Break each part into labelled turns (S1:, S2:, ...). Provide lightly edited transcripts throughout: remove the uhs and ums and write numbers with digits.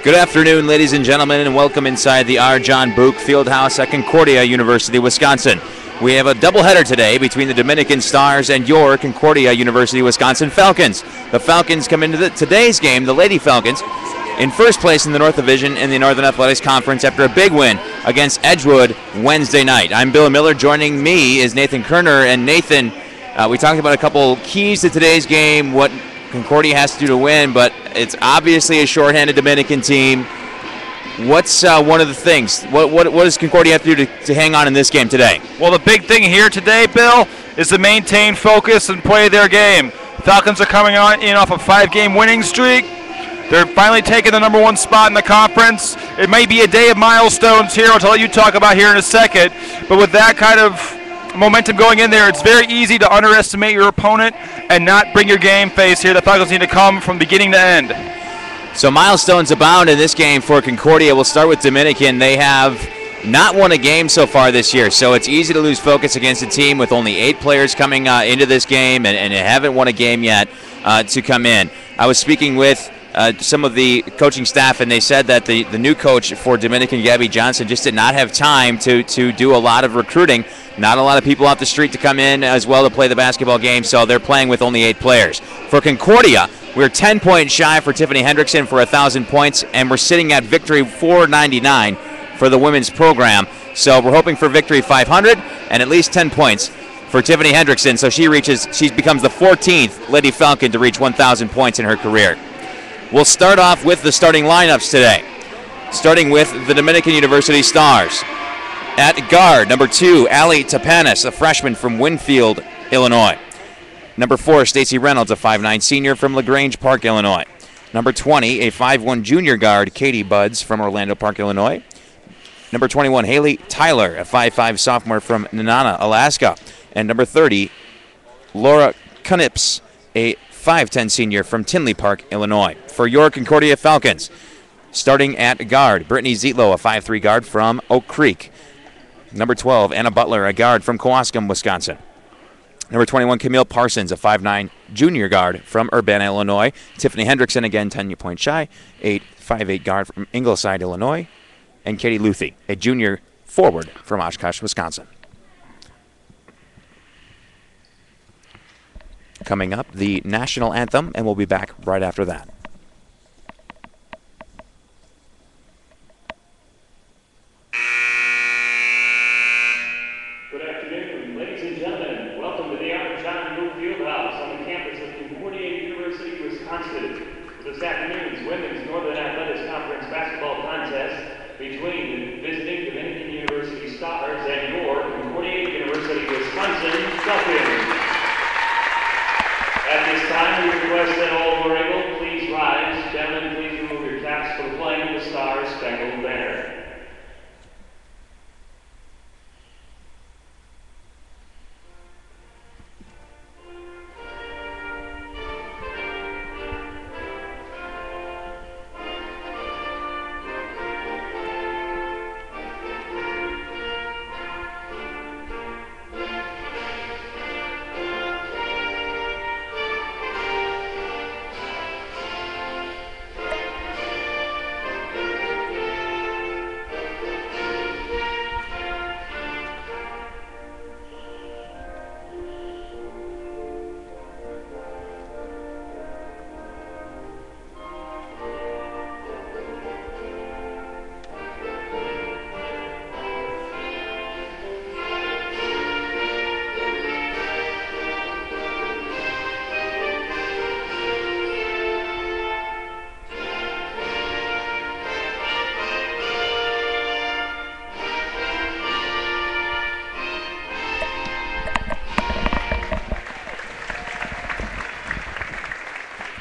S1: Good afternoon, ladies and gentlemen, and welcome inside the R. John Book Fieldhouse at Concordia University, Wisconsin. We have a doubleheader today between the Dominican Stars and your Concordia University, Wisconsin Falcons. The Falcons come into today's game, the Lady Falcons, in first place in the North Division in the Northern Athletics Conference after a big win against Edgewood Wednesday night. I'm Bill Miller. Joining me is Nathan Kerner. And Nathan, we talked about a couple keys to today's game, what Concordia has to do to win, but it's obviously a shorthanded Dominican team. What's one of the things? What does Concordia have to do to hang on in this game today?
S2: Well, the big thing here today, Bill, is to maintain focus and play their game. Falcons are coming in off a 5-game winning streak. They're finally taking the number 1 spot in the conference. It may be a day of milestones here, which I'll let you talk about here in a second. But with that kind of momentum going in there, it's very easy to underestimate your opponent and not bring your game face here. The Falcons need to come from beginning to end.
S1: So milestones abound in this game for Concordia. We'll start with Dominican. They have not won a game so far this year, so it's easy to lose focus against a team with only 8 players coming into this game and haven't won a game yet to come in. I was speaking with some of the coaching staff, and they said that the new coach for Dominican, Gabby Johnson, just did not have time to do a lot of recruiting. Not a lot of people off the street to come in as well to play the basketball game, so they're playing with only 8 players. For Concordia, we're 10 points shy for Tiffany Hendrickson for 1,000 points, and we're sitting at victory 499 for the women's program. So we're hoping for victory 500 and at least 10 points for Tiffany Hendrickson, so she becomes the 14th Lady Falcon to reach 1,000 points in her career. We'll start off with the starting lineups today, starting with the Dominican University Stars. At guard, number 2, Allie Tapanis, a freshman from Winfield, Illinois. Number 4, Stacey Reynolds, a 5'9 senior from LaGrange Park, Illinois. Number 20, a 5'1 junior guard, Katie Buds from Orlando Park, Illinois. Number 21, Haley Tyler, a 5'5 sophomore from Nenana, Alaska. And number 30, Laura Knips, a 5'10 senior from Tinley Park, Illinois. For your Concordia Falcons, starting at guard, Brittany Zietlow, a 5'3 guard from Oak Creek. Number 12, Anna Butler, a guard from Kewaskum, Wisconsin. Number 21, Camille Parsons, a 5'9 junior guard from Urbana, Illinois. Tiffany Hendrickson, again 10 points shy, a 5'8 guard from Ingleside, Illinois. And Katie Luthi, a junior forward from Oshkosh, Wisconsin. Coming up, the national anthem, and we'll be back right after that.
S3: Good afternoon, ladies and gentlemen. Welcome to the R. John Book Fieldhouse on the campus of Concordia University, Wisconsin. This afternoon's Women's Northern Athletics Conference basketball contest between the visiting Dominican University Stars and your Concordia University, Wisconsin Falcons. At this time, we request that all who are able, please rise. Gentlemen, please remove your caps for the playing of the Stars Spangled Banner.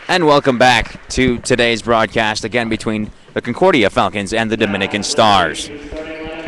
S1: And welcome back to today's broadcast, again between the Concordia Falcons and the Dominican Stars.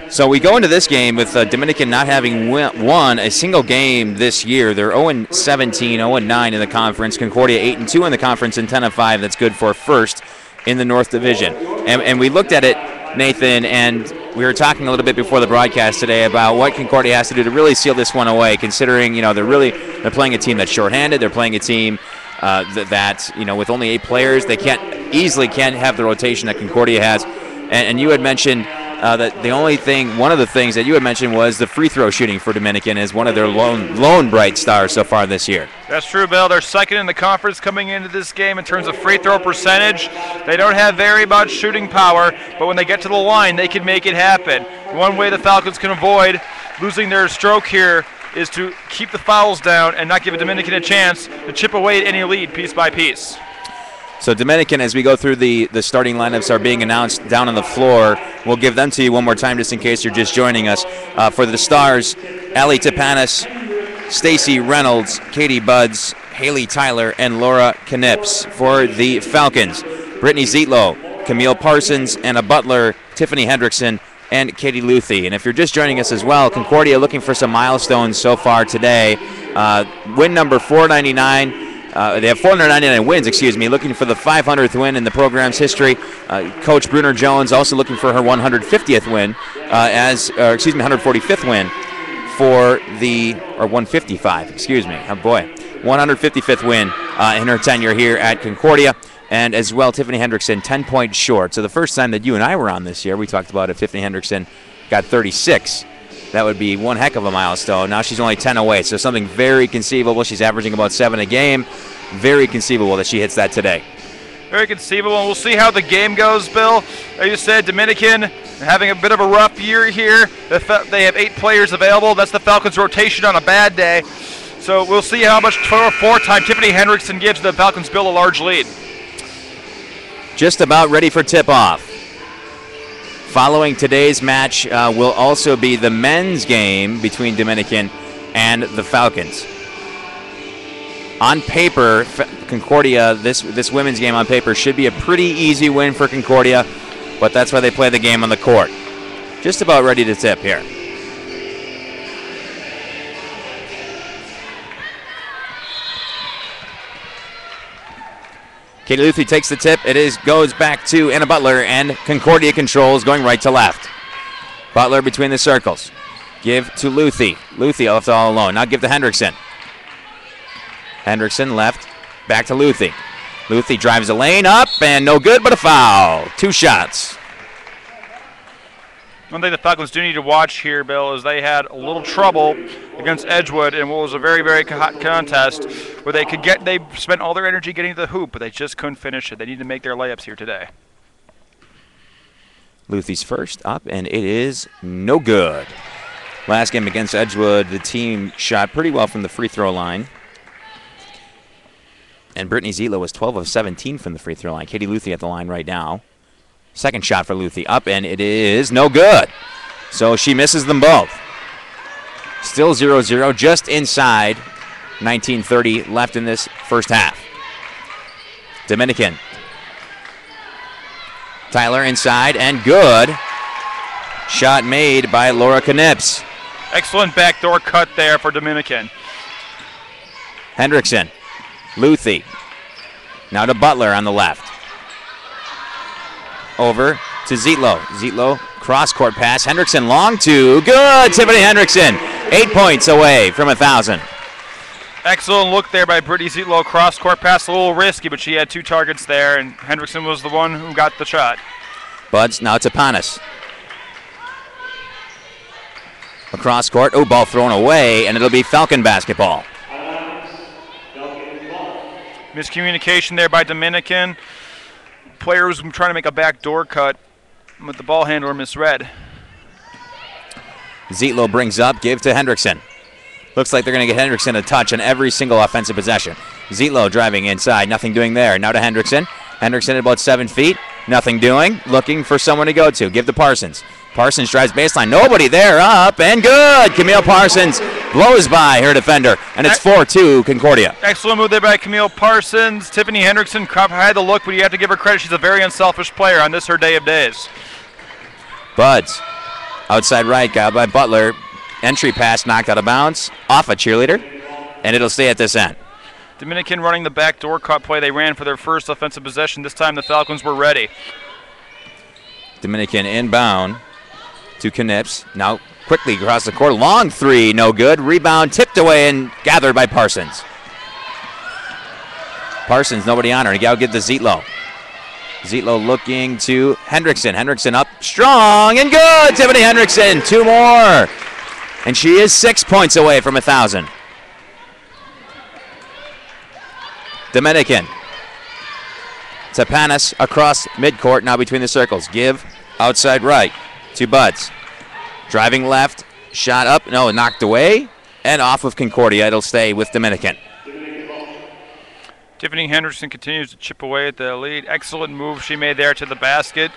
S1: So we go into this game with Dominican not having won a single game this year. They're 0-17, 0-9 in the conference. Concordia 8-2 in the conference and 10-5. That's good for first in the North Division. And we looked at it, Nathan, and we were talking a little bit before the broadcast today about what Concordia has to do to really seal this one away, considering, you know, they're playing a team that's shorthanded. They're playing a team that, you know, with only 8 players, they can't easily can't have the rotation that Concordia has. And you had mentioned that one of the things that you had mentioned was the free throw shooting for Dominican is one of their lone bright stars so far this year.
S2: That's true, Bill. They're second in the conference coming into this game in terms of free throw percentage. They don't have very much shooting power, but when they get to the line, they can make it happen. One way the Falcons can avoid losing their stroke here is to keep the fouls down and not give a Dominican a chance to chip away at any lead piece by piece.
S1: So Dominican, as we go through the starting lineups are being announced down on the floor. We'll give them to you one more time just in case you're just joining us. For the Stars, Allie Tapanis, Stacy Reynolds, Katie Buds, Haley Tyler, and Laura Knips. For the Falcons, Brittany Zietlow, Camille Parsons, Anna Butler, Tiffany Hendrickson, and Katie Luthi. And if you're just joining us as well, Concordia looking for some milestones so far today. Win number 499. They have 499 wins, looking for the 500th win in the program's history. Coach Brunner Jones also looking for her 150th win, 145th win for or 155, 155th win in her tenure here at Concordia. And as well, Tiffany Hendrickson, 10 points short. So the first time that you and I were on this year, we talked about if Tiffany Hendrickson got 36. That would be one heck of a milestone. Now she's only 10 away, so something very conceivable. She's averaging about 7 a game. Very conceivable that she hits that today.
S2: Very conceivable, and we'll see how the game goes, Bill. Like you said, Dominican having a bit of a rough year here. They have 8 players available. That's the Falcons' rotation on a bad day. So we'll see how much four-time Tiffany Hendrickson gives the Falcons Bill a large lead.
S1: Just about ready for tip-off. Following today's match will also be the men's game between Dominican and the Falcons. On paper, Concordia, this women's game on paper should be a pretty easy win for Concordia, but that's why they play the game on the court. Just about ready to tip here. Katie Luthi takes the tip. Goes back to Anna Butler, and Concordia controls, going right to left. Butler between the circles. Give to Luthi. Luthi left all alone. Now give to Hendrickson. Hendrickson left, back to Luthi. Luthi drives the lane up, and no good, but a foul. 2 shots.
S2: One thing the Falcons do need to watch here, Bill, is they had a little trouble against Edgewood in what was a very, very hot contest where they spent all their energy getting to the hoop, but they just couldn't finish it. They need to make their layups here today.
S1: Luthi's first up, and it is no good. Last game against Edgewood, the team shot pretty well from the free throw line. And Brittany Zietlow was 12 of 17 from the free throw line. Katie Luthi at the line right now. Second shot for Luthi up, and it is no good. So she misses them both. Still 0-0, just inside 19:30 left in this first half. Dominican. Tyler inside, and good. Shot made by Laura Knips.
S2: Excellent backdoor cut there for Dominican.
S1: Hendrickson. Luthi. Now to Butler on the left. Over to Zietlow. Zietlow, cross-court pass. Hendrickson long two. Good! Tiffany Hendrickson, 8 points away from 1,000.
S2: Excellent look there by Brittany Zietlow. Cross-court pass, a little risky, but she had 2 targets there, and Hendrickson was the one who got the shot.
S1: Buds, now to Panis. Across court. Oh, ball thrown away, and it'll be Falcon basketball.
S2: Miscommunication there by Dominican. Player was trying to make a backdoor cut, but the ball handler misread.
S1: Zietlow brings up, give to Hendrickson. Looks like they're going to get Hendrickson a touch on every single offensive possession. Zietlow driving inside, nothing doing there. Now to Hendrickson. Hendrickson at about 7 feet, nothing doing. Looking for someone to go to. Give to Parsons. Parsons drives baseline, nobody there, up, and good! Camille Parsons blows by her defender, and it's 4-2 Concordia.
S2: Excellent move there by Camille Parsons. Tiffany Hendrickson had the look, but you have to give her credit. She's a very unselfish player on this, her day of days.
S1: Buds, outside right, got by Butler. Entry pass knocked out of bounds, off a cheerleader, and it'll stay at this end.
S2: Dominican running the backdoor cut play they ran for their first offensive possession. This time the Falcons were ready.
S1: Dominican inbound to Knips. Now quickly across the court. Long three, no good. Rebound tipped away and gathered by Parsons. Parsons, nobody on her. Now give to Zietlow. Zietlow looking to Hendrickson. Hendrickson up strong and good. Tiffany Hendrickson, 2 more. And she is 6 points away from 1,000. Dominican. Tapanis across midcourt, now between the circles. Give outside right to Buds. Driving left, shot up, no, knocked away, and off of Concordia. It'll stay with Dominican.
S2: Tiffany Henderson continues to chip away at the lead. Excellent move she made there to the basket.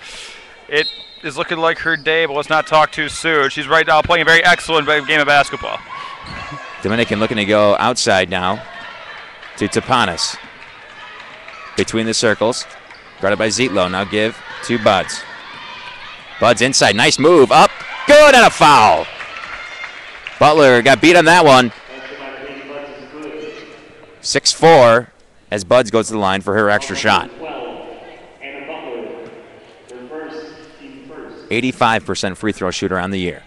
S2: It is looking like her day, but let's not talk too soon. She's right now playing a very excellent game of basketball.
S1: Dominican looking to go outside now to Tapanis. Between the circles, guarded by Zietlow. Now give to Buds. Buds inside, nice move, up, good, and a foul. Butler got beat on that one. 6-4 as Buds goes to the line for her extra shot. 85% free throw shooter on the year.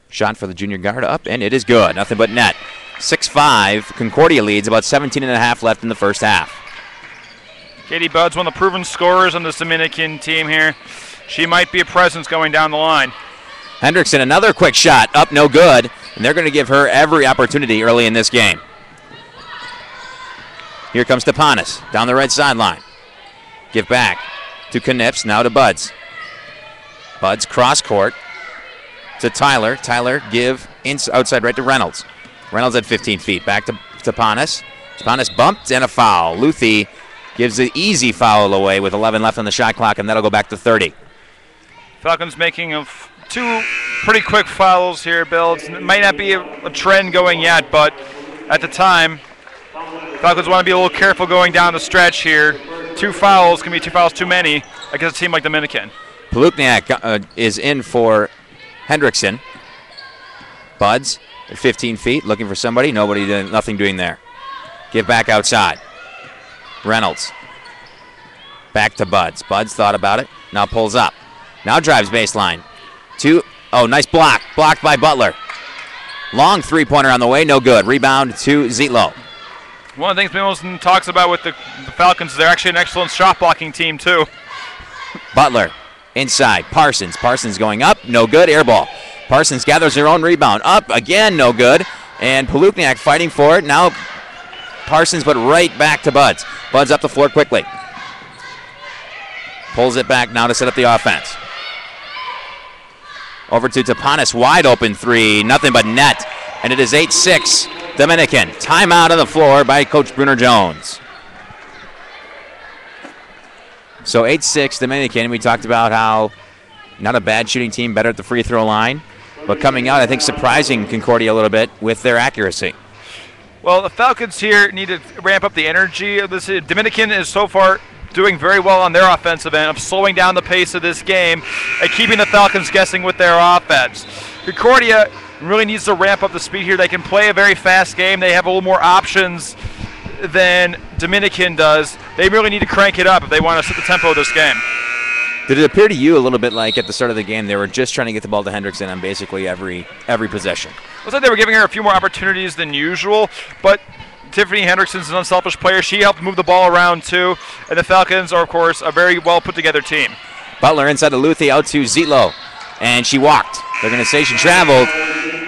S1: Shot for the junior guard up, and it is good. Nothing but net. 6-5. Concordia leads, about 17.5 left in the first half.
S2: Katie Buds, one of the proven scorers on this Dominican team here. She might be a presence going down the line.
S1: Hendrickson, another quick shot, up, no good. And they're going to give her every opportunity early in this game. Here comes Tapanis down the right sideline. Give back to Knips, now to Buds. Buds cross court to Tyler. Tyler give outside right to Reynolds. Reynolds at 15 feet. Back to Tapanis. Tapanis bumped and a foul. Luthi gives the easy foul away with 11 left on the shot clock, and that'll go back to 30.
S2: Falcons making two pretty quick fouls here, Bill. It might not be a trend going yet, but at the time, Falcons want to be a little careful going down the stretch here. 2 fouls can be 2 fouls too many against a team like Dominican.
S1: Palukniak is in for Hendrickson. Buds at 15 feet, looking for somebody. Nobody, nothing doing there. Give back outside. Reynolds. Back to Buds. Buds thought about it. Now pulls up. Now drives baseline. Nice block. Blocked by Butler. Long three-pointer on the way. No good. Rebound to Zietlow.
S2: One of the things Milton talks about with the Falcons, they're actually an excellent shot-blocking team, too.
S1: Butler inside. Parsons. Parsons going up. No good. Air ball. Parsons gathers her own rebound. Up again. No good. And Palukniak fighting for it. Now Parsons, but right back to Buds. Buds up the floor quickly. Pulls it back now to set up the offense. Over to Tapanis. Wide open three. Nothing but net. And it is 8-6 Dominican. Timeout on the floor by Coach Brunner Jones. So 8-6 Dominican. We talked about how not a bad shooting team, better at the free throw line. But coming out, I think, surprising Concordia a little bit with their accuracy.
S2: Well, the Falcons here need to ramp up the energy of this. Dominican is so far doing very well on their offensive end of slowing down the pace of this game and keeping the Falcons guessing with their offense. Concordia really needs to ramp up the speed here. They can play a very fast game. They have a little more options than Dominican does. They really need to crank it up if they want to set the tempo of this game.
S1: Did it appear to you a little bit like at the start of the game they were just trying to get the ball to Hendrickson on basically every possession?
S2: It looks like they were giving her a few more opportunities than usual, but Tiffany Hendrickson's an unselfish player. She helped move the ball around too, and the Falcons are, of course, a very well put together team.
S1: Butler inside to Luthi, out to Zietlow, and she walked. They're going to say she traveled.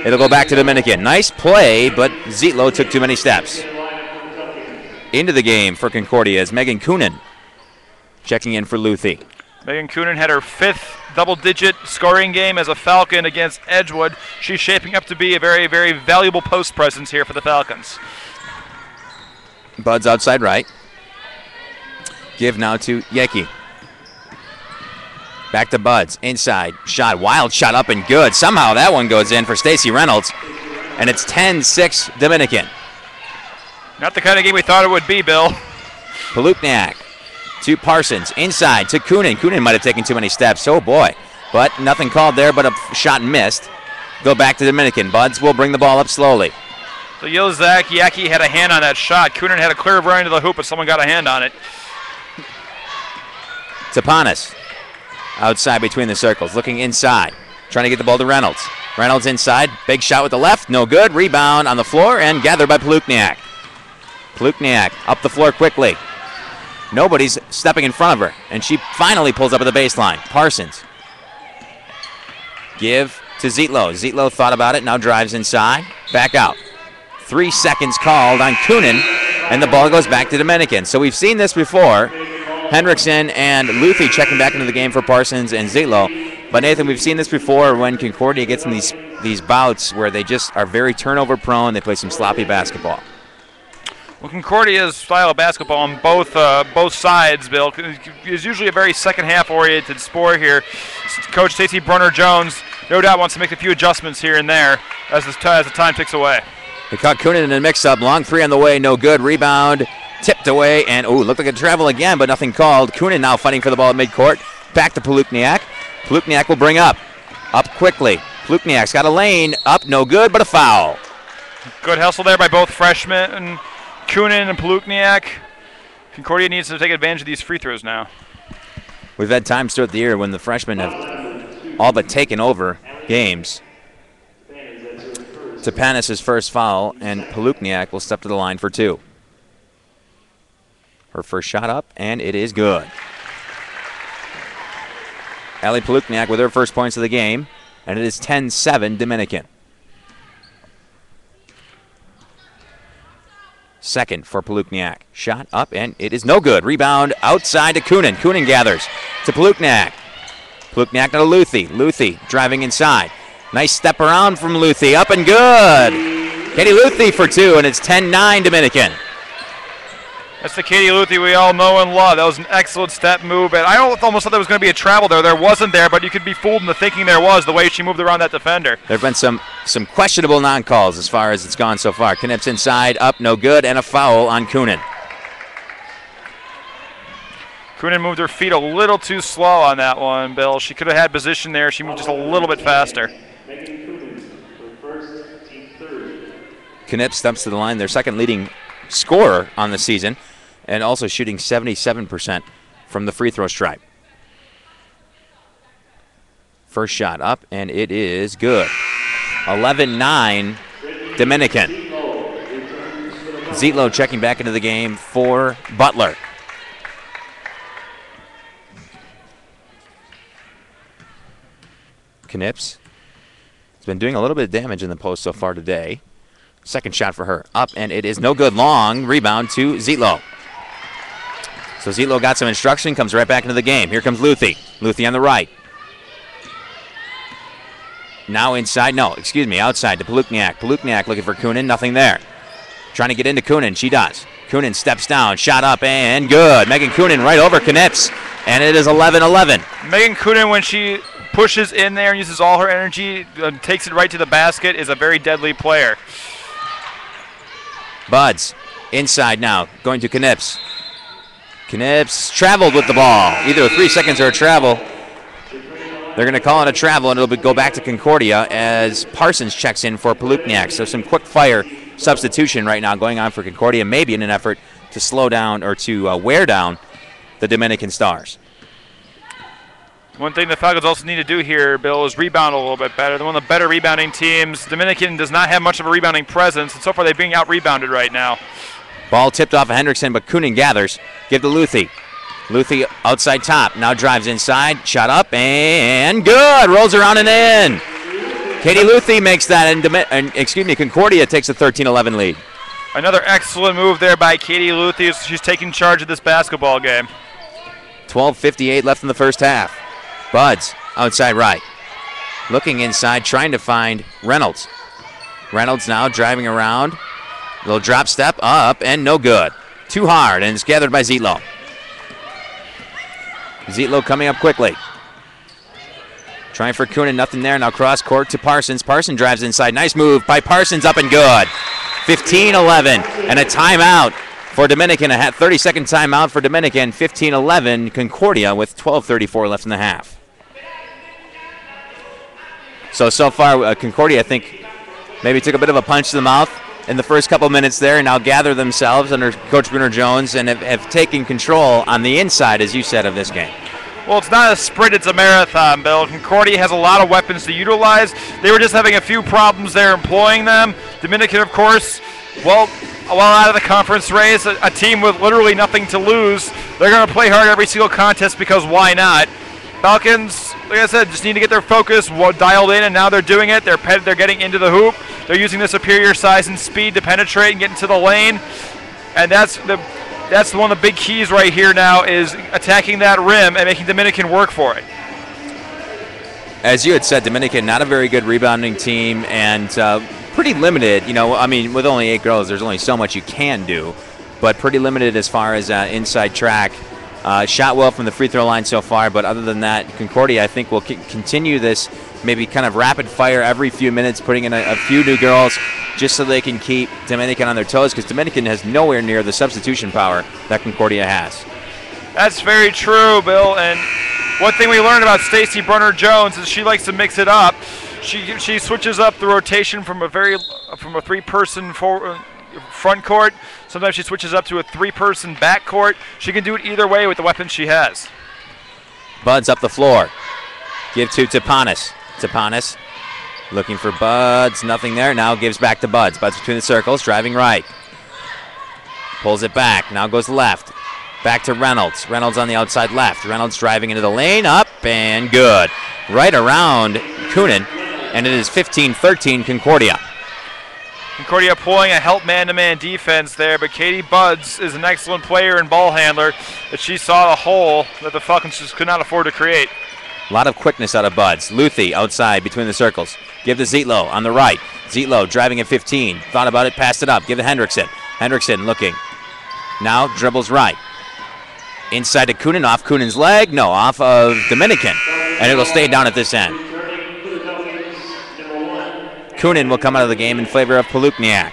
S1: It'll go back to Dominican. Nice play, but Zietlow took too many steps. Into the game for Concordia is Megan Coonan checking in for Luthi.
S2: Megan Coonan had her 5th double-digit scoring game as a Falcon against Edgewood. She's shaping up to be a very, very valuable post presence here for the Falcons.
S1: Buds outside right. Give now to Yeki. Back to Buds. Inside. Shot. Wild shot up and good. Somehow that one goes in for Stacey Reynolds. And it's 10-6 Dominican.
S2: Not the kind of game we thought it would be, Bill.
S1: Palukniak to Parsons. Inside to Coonan. Coonan might have taken too many steps. Oh, boy. But nothing called there but a shot missed. Go back to Dominican. Buds will bring the ball up slowly.
S2: So Yelzak Yaki had a hand on that shot. Coonan had a clear run into the hoop, but someone got a hand on it.
S1: Tapanis outside between the circles, looking inside, trying to get the ball to Reynolds. Reynolds inside, big shot with the left, no good. Rebound on the floor and gathered by Palukniak. Plukniak up the floor quickly. Nobody's stepping in front of her, and she finally pulls up at the baseline. Parsons. Give to Zietlow. Zietlow thought about it, now drives inside. Back out. 3 seconds called on Kunin, and the ball goes back to Dominican. So we've seen this before. Hendrickson and Luthi checking back into the game for Parsons and Zietlow. But Nathan, we've seen this before when Concordia gets in these bouts where they just are very turnover prone. They play some sloppy basketball.
S2: Well, Concordia's style of basketball on both sides, Bill, is usually a very second-half oriented sport here. Coach Stacey Brunner-Jones no doubt wants to make a few adjustments here and there as the time ticks away.
S1: They caught Kunin in a mix-up. Long three on the way, no good. Rebound, tipped away, and looked like a travel again, but nothing called. Kunin now fighting for the ball at midcourt. Back to Plukniak. Plukniak will bring up quickly. Plukniak's got a lane, up, no good, but a foul.
S2: Good hustle there by both freshmen, and Kunin and Plukniak. Concordia needs to take advantage of these free throws now.
S1: We've had times throughout the year when the freshmen have all but taken over games. Tapanis' first foul, and Plukniak will step to the line for 2. Her first shot up, and it is good. Allie Plukniak with her first points of the game, and it is 10-7 Dominican. Second for Plukniak. Shot up, and it is no good. Rebound outside to Kunin. Kunin gathers to Plukniak. Plukniak to Luthi. Luthi driving inside. Nice step around from Luthi. Up and good. Katie Luthi for 2, and it's 10-9 Dominican.
S2: That's the Katie Luthi we all know and love. That was an excellent step move. And I almost thought there was going to be a travel there. There wasn't there, but you could be fooled into thinking there was the way she moved around that defender.
S1: There have been some questionable non-calls as far as it's gone so far. Knips inside, up, no good, and a foul on Kunin.
S2: Kunin moved her feet a little too slow on that one, Bill. She could have had position there. She moved just a little bit faster.
S1: Knips steps to the line, their second leading scorer on the season, and also shooting 77% from the free throw stripe. First shot up, and it is good. 11-9 Dominican. Zietlow checking back into the game for Butler. Knips has been doing a little bit of damage in the post so far today. Second shot for her. Up, and it is no good. Long rebound to Zietlow. So Zietlow got some instruction, comes right back into the game. Here comes Luthi. Luthi on the right. Now inside, outside to Plukniak. Plukniak looking for Kunin, nothing there. Trying to get into Kunin, she does. Kunin steps down, shot up, and good. Megan Kunin right over Knips, and it is 11-11.
S2: Megan Kunin, when she pushes in there and uses all her energy, takes it right to the basket, is a very deadly player.
S1: Buds inside now, going to Knips. Knips traveled with the ball. Either 3 seconds or a travel. They're going to call it a travel, and it'll go back to Concordia as Parsons checks in for Plukniak. So some quick fire substitution right now going on for Concordia, maybe in an effort to slow down or to wear down the Dominican Stars.
S2: One thing the Falcons also need to do here, Bill, is rebound a little bit better. They're one of the better rebounding teams. Dominican does not have much of a rebounding presence, and so far they're being out-rebounded right now.
S1: Ball tipped off of Hendrickson, but Kunin gathers. Give to Luthi. Luthi outside top. Now drives inside. Shot up, and good. Rolls around and in. Katie Luthi makes that, and Concordia takes a 13-11 lead.
S2: Another excellent move there by Katie Luthi. She's taking charge of this basketball game.
S1: 12:58 left in the first half. Buds outside right. Looking inside, trying to find Reynolds. Reynolds now driving around. Little drop step up, and no good. Too hard, and it's gathered by Zietlow. Zietlow coming up quickly. Trying for Kunin, nothing there. Now cross court to Parsons. Parsons drives inside. Nice move by Parsons, up and good. 15-11, and a timeout for Dominican. A 30-second timeout for Dominican. 15-11 Concordia with 12:34 left in the half. So far, Concordia, I think, maybe took a bit of a punch to the mouth in the first couple minutes there, and now gather themselves under Coach Brunner-Jones and have taken control on the inside, as you said, of this game.
S2: Well, it's not a sprint, it's a marathon, Bill. Concordia has a lot of weapons to utilize. They were just having a few problems there employing them. Dominican, of course, well, while out of the conference race, a team with literally nothing to lose. They're going to play hard every single contest because why not? Falcons, like I said, just need to get their focus dialed in, and now they're doing it. They're getting into the hoop. They're using the superior size and speed to penetrate and get into the lane, and that's one of the big keys right here now is attacking that rim and making Dominican work for it.
S1: As you had said, Dominican, not a very good rebounding team and pretty limited. You know, I mean, with only 8 girls, there's only so much you can do, but pretty limited as far as inside track. Shot well from the free throw line so far, but other than that, Concordia, I think, will continue this maybe kind of rapid fire every few minutes, putting in a few new girls just so they can keep Dominican on their toes, because Dominican has nowhere near the substitution power that Concordia has.
S2: That's very true, Bill, and one thing we learned about Stacy Brunner-Jones is she likes to mix it up. She switches up the rotation from a 3-person front court. Sometimes she switches up to a 3-person back court. She can do it either way with the weapons she has.
S1: Buds up the floor. Give to Tapanis. Tapanis looking for Buds. Nothing there. Now gives back to Buds. Buds between the circles. Driving right. Pulls it back. Now goes left. Back to Reynolds. Reynolds on the outside left. Reynolds driving into the lane. Up and good. Right around Coonan. And it is 15-13 Concordia.
S2: Concordia pulling a help man-to-man defense there, but Katie Buds is an excellent player and ball handler, that she saw a hole that the Falcons just could not afford to create.
S1: A lot of quickness out of Buds. Luthi outside between the circles. Give to Zietlow on the right. Zietlow driving at 15. Thought about it, passed it up. Give to Hendrickson. Hendrickson looking. Now dribbles right. Inside to Coonan, off Coonan's leg. No, off of Dominican. And it'll stay down at this end. Coonan will come out of the game in favor of Palukniak.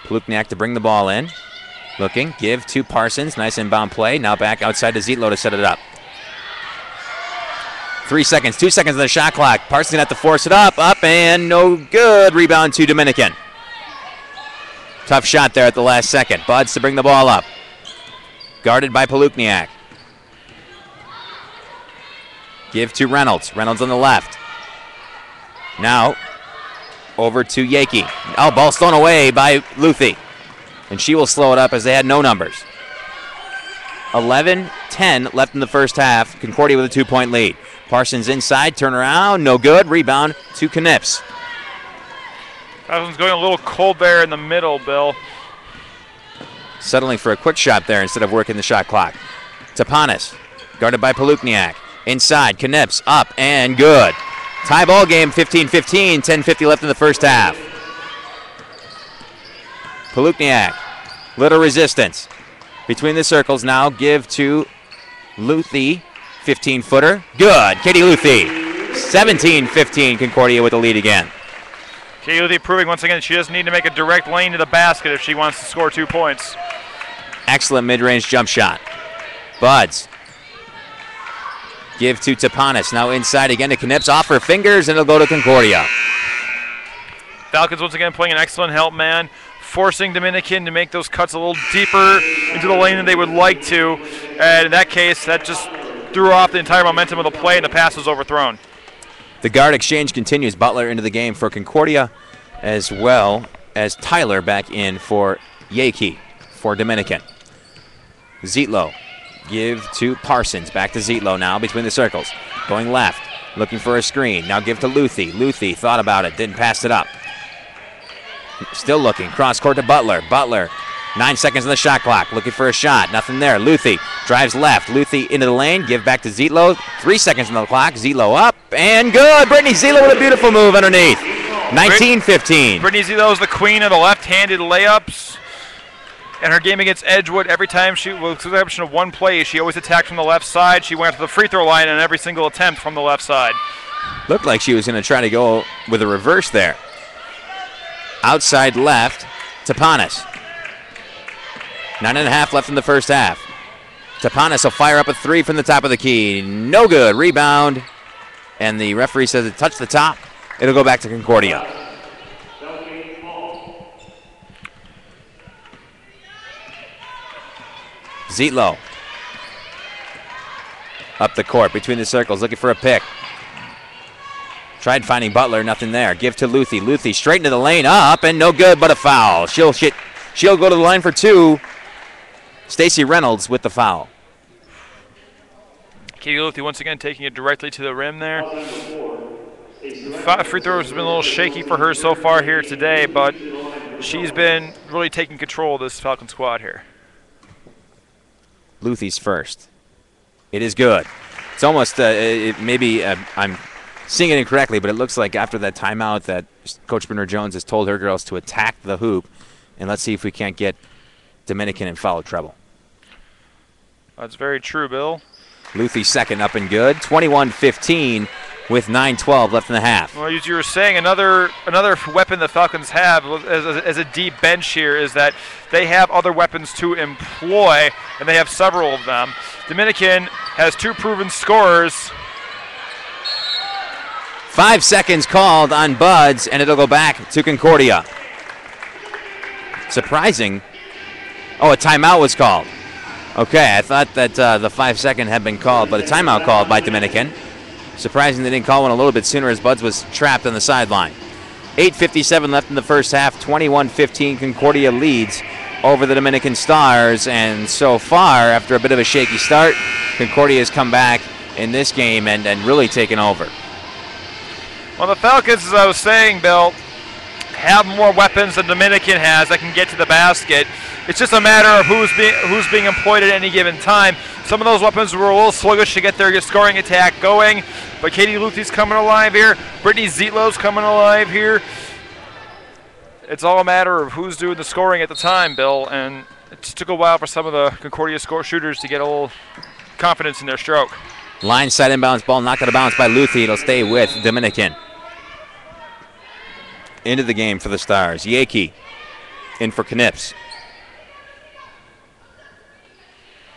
S1: Palukniak to bring the ball in. Looking, give to Parsons. Nice inbound play. Now back outside to Zietlow to set it up. 3 seconds, 2 seconds on the shot clock. Parsons going to have to force it up, and no good. Rebound to Dominican. Tough shot there at the last second. Buds to bring the ball up. Guarded by Palukniak. Give to Reynolds. Reynolds on the left. Now over to Yaki. Oh, ball thrown away by Luthi. And she will slow it up as they had no numbers. 11-10 left in the first half. Concordia with a 2-point lead. Parsons inside, turn around, no good. Rebound to Knips.
S2: That one's going a little cold there in the middle, Bill.
S1: Settling for a quick shot there instead of working the shot clock. Tapanis, guarded by Palukniak. Inside, Knips up and good. Tie ball game, 15-15, 10:50 left in the first half. Palukniak, little resistance. Between the circles now, give to Luthi, 15-footer. Good, Katie Luthi. 17-15, Concordia with the lead again.
S2: Katie Luthi proving once again she doesn't need to make a direct lane to the basket if she wants to score 2 points.
S1: Excellent mid-range jump shot. Buds. Give to Tapanis. Now inside again to Knips. Off her fingers, and it'll go to Concordia.
S2: Falcons once again playing an excellent help man, forcing Dominican to make those cuts a little deeper into the lane than they would like to. And in that case, that just threw off the entire momentum of the play, and the pass was overthrown.
S1: The guard exchange continues. Butler into the game for Concordia, as well as Tyler back in for Yaki for Dominican. Zietlow. Give to Parsons. Back to Zietlow now between the circles. Going left. Looking for a screen. Now give to Luthi. Luthi thought about it. Didn't pass it up. Still looking. Cross court to Butler. Butler. 9 seconds on the shot clock. Looking for a shot. Nothing there. Luthi drives left. Luthi into the lane. Give back to Zietlow. 3 seconds on the clock. Zietlow up. And good. Brittany Zietlow with a beautiful move underneath. 19-15.
S2: Brittany Zietlow is the queen of the left-handed layups. And her game against Edgewood, every time she, with the exception of one play, she always attacked from the left side. She went to the free throw line on every single attempt from the left side.
S1: Looked like she was going to try to go with a reverse there. Outside left, Tapanis. 9.5 left in the first half. Tapanis will fire up a 3 from the top of the key. No good. Rebound. And the referee says it touched the top. It'll go back to Concordia. Zietlow. Up the court, between the circles, looking for a pick. Tried finding Butler, nothing there. Give to Luthi. Luthi straight into the lane, up, and no good, but a foul. She'll go to the line for 2. Stacy Reynolds with the foul.
S2: Katie Luthi once again taking it directly to the rim there. 5 free throws have been a little shaky for her so far here today, but she's been really taking control of this Falcon squad here.
S1: Luthi's first. It is good. It's almost, I'm seeing it incorrectly, but it looks like after that timeout that Coach Bernard Jones has told her girls to attack the hoop, and let's see if we can't get Dominican in foul trouble.
S2: That's very true, Bill.
S1: Luthi second, up and good. 21-15 with 9:12 left in the half.
S2: Well, as you were saying, another weapon the Falcons have as a deep bench here is that they have other weapons to employ, and they have several of them. Dominican has 2 proven scorers.
S1: 5 seconds called on Buds, and it'll go back to Concordia. Surprising. Oh, a timeout was called. Okay, I thought that the 5-second had been called, but a timeout called by Dominican. Surprising they didn't call one a little bit sooner as Buds was trapped on the sideline. 8:57 left in the first half. 21-15 Concordia leads over the Dominican Stars. And so far, after a bit of a shaky start, Concordia has come back in this game and really taken over.
S2: Well, the Falcons, as I was saying, Bill, have more weapons than Dominican has that can get to the basket. It's just a matter of who's being employed at any given time. Some of those weapons were a little sluggish to get their scoring attack going, but Katie Luthi's coming alive here. Brittany Zietlo's coming alive here. It's all a matter of who's doing the scoring at the time, Bill, and it just took a while for some of the Concordia shooters to get a little confidence in their stroke.
S1: Line side inbounds ball knocked out of bounds by Luthi. It'll stay with Dominican. Into the game for the Stars. Yaki in for Knips.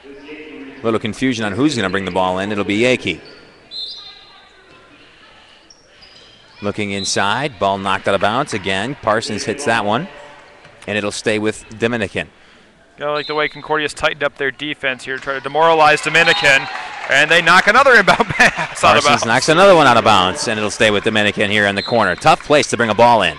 S1: A little confusion on who's going to bring the ball in. It'll be Yaki. Looking inside. Ball knocked out of bounds again. Parsons hits that one. And it'll stay with Dominican.
S2: I like the way Concordia's tightened up their defense here to try to demoralize Dominican. And they knock another inbound pass out of bounds.
S1: Parsons knocks another one out of bounds, and it'll stay with Dominican here in the corner. Tough place to bring a ball in.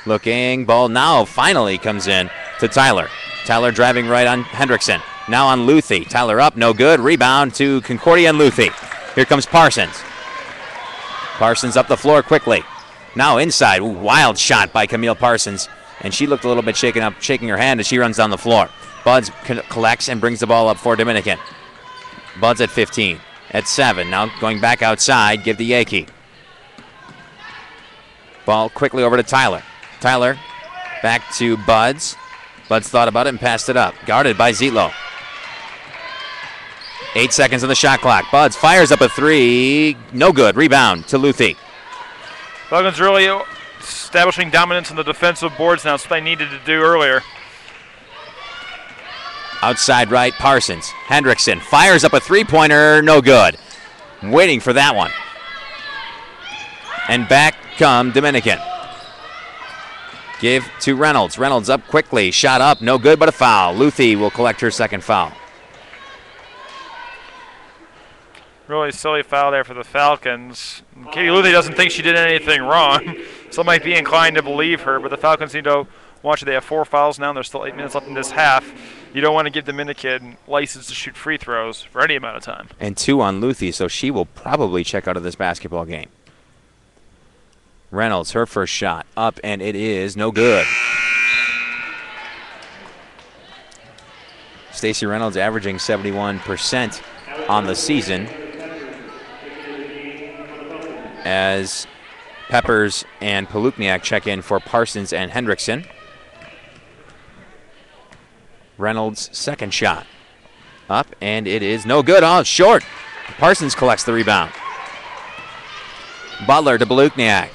S1: Looking, ball now finally comes in to Tyler. Tyler driving right on Hendrickson. Now on Luthi. Tyler up, no good. Rebound to Concordia and Luthi. Here comes Parsons. Parsons up the floor quickly. Now inside. Ooh, wild shot by Camille Parsons. And she looked a little bit shaking her hand as she runs down the floor. Buds collects and brings the ball up for Dominican. Buds at 15. At 7. Now going back outside. Give to Yaki. Ball quickly over to Tyler. Tyler back to Buds. Buds thought about it and passed it up. Guarded by Zietlo. 8 seconds on the shot clock. Buds fires up a 3. No good. Rebound to Luthi.
S2: Falcons really establishing dominance on the defensive boards now. That's what they needed to do earlier.
S1: Outside right, Parsons. Hendrickson fires up a 3-pointer. No good. Waiting for that one. And back come Dominican. Give to Reynolds. Reynolds up quickly. Shot up. No good, but a foul. Luthi will collect her second foul.
S2: Really silly foul there for the Falcons. Katie Luthi doesn't think she did anything wrong. Some might be inclined to believe her, but the Falcons need to watch it. They have 4 fouls now, and there's still 8 minutes left in this half. You don't want to give Dominican license to shoot free throws for any amount of time.
S1: And 2 on Luthi, so she will probably check out of this basketball game. Reynolds, her first shot, up, and it is no good. Stacey Reynolds averaging 71% on the season, as Peppers and Palukniak check in for Parsons and Hendrickson. Reynolds' second shot. Up, and it is no good. Oh, short. Parsons collects the rebound. Butler to Palukniak.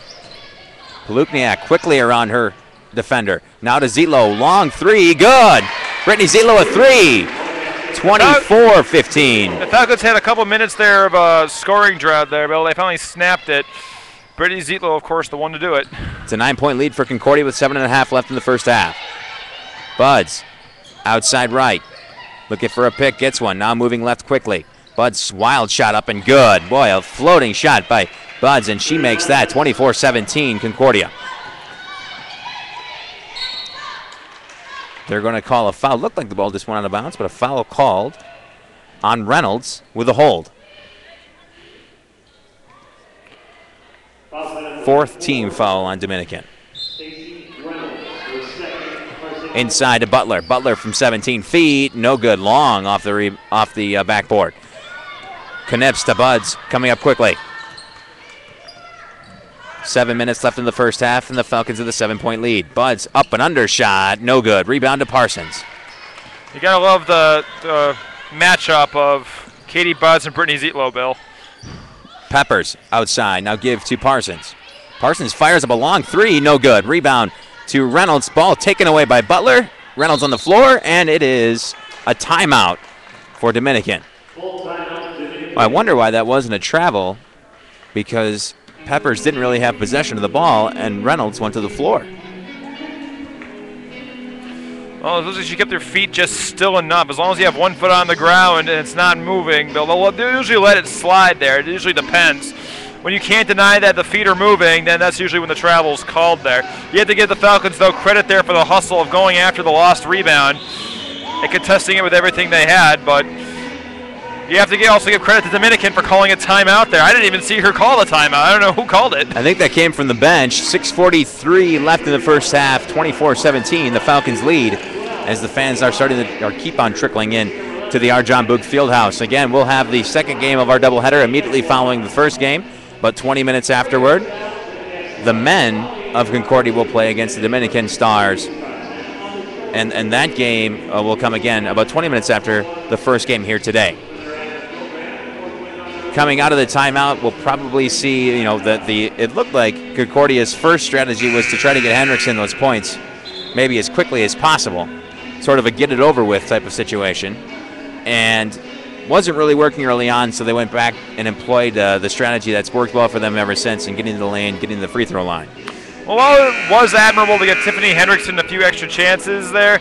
S1: Palukniak quickly around her defender. Now to Zietlo. Long 3. Good. Brittany Zietlo a 3. 24-15.
S2: The Falcons had a couple minutes there of a scoring drought there, Bill. They finally snapped it. Brittany Zietlo, of course, the one to do it.
S1: It's a 9-point lead for Concordia with 7.5 left in the first half. Buds, outside right. Looking for a pick, gets one. Now moving left quickly. Buds, wild shot up and good. Boy, a floating shot by Buds, and she makes that 24-17 Concordia. They're going to call a foul. Looked like the ball just went out of bounds, but a foul called on Reynolds with a hold. Fourth team foul on Dominican. Inside to Butler. Butler from 17 feet. No good. Long off the backboard. Knips to Buds coming up quickly. 7 minutes left in the first half, and the Falcons with a 7-point lead. Buds up and under shot. No good. Rebound to Parsons.
S2: You got to love the matchup of Katie Buds and Brittany Zietlow, Bill.
S1: Peppers outside. Now give to Parsons. Parsons fires up a long three. No good. Rebound to Reynolds. Ball taken away by Butler. Reynolds on the floor, and it is a timeout for Dominican. I wonder why that wasn't a travel, because Peppers didn't really have possession of the ball, and Reynolds went to the floor.
S2: Well, as long as you kept their feet just still enough, as long as you have 1 foot on the ground and it's not moving, they'll usually let it slide there. It usually depends. When you can't deny that the feet are moving, then that's usually when the travel's called there. You have to give the Falcons, though, credit there for the hustle of going after the lost rebound and contesting it with everything they had, but you have to also give credit to Dominican for calling a timeout there. I didn't even see her call the timeout. I don't know who called it.
S1: I think that came from the bench. 6:43 left in the first half, 24-17, the Falcons lead, as the fans are keep on trickling in to the R. John Boog Fieldhouse. Again, we'll have the second game of our doubleheader immediately following the first game, but 20 minutes afterward, the men of Concordia will play against the Dominican Stars. And that game will come again about 20 minutes after the first game here today. Coming out of the timeout, we'll probably see, it looked like Concordia's first strategy was to try to get Hendrickson those points maybe as quickly as possible, sort of a get it over with type of situation, and wasn't really working early on, so they went back and employed the strategy that's worked well for them ever since in getting to the lane, getting to the free throw line.
S2: Well, while it was admirable to get Tiffany Hendrickson a few extra chances there,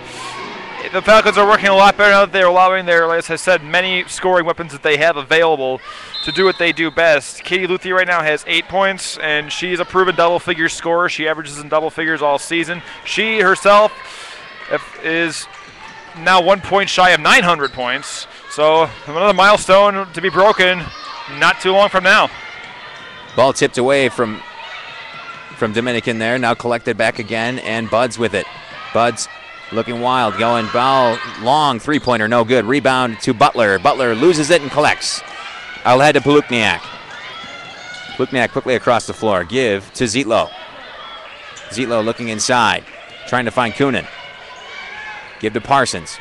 S2: the Falcons are working a lot better now that they're allowing their, like I said, many scoring weapons that they have available to do what they do best. Katie Luthier right now has 8 points, and she's a proven double-figure scorer. She averages in double figures all season. She herself is now 1 point shy of 900 points. So another milestone to be broken not too long from now.
S1: Ball tipped away from Dominican there, now collected back again, and Buds with it. Buds looking wild, going ball, long three-pointer, no good. Rebound to Butler. Butler loses it and collects. I'll head to Palukniak. Palukniak quickly across the floor. Give to Zietlow. Zietlow looking inside, trying to find Coonan. Give to Parsons.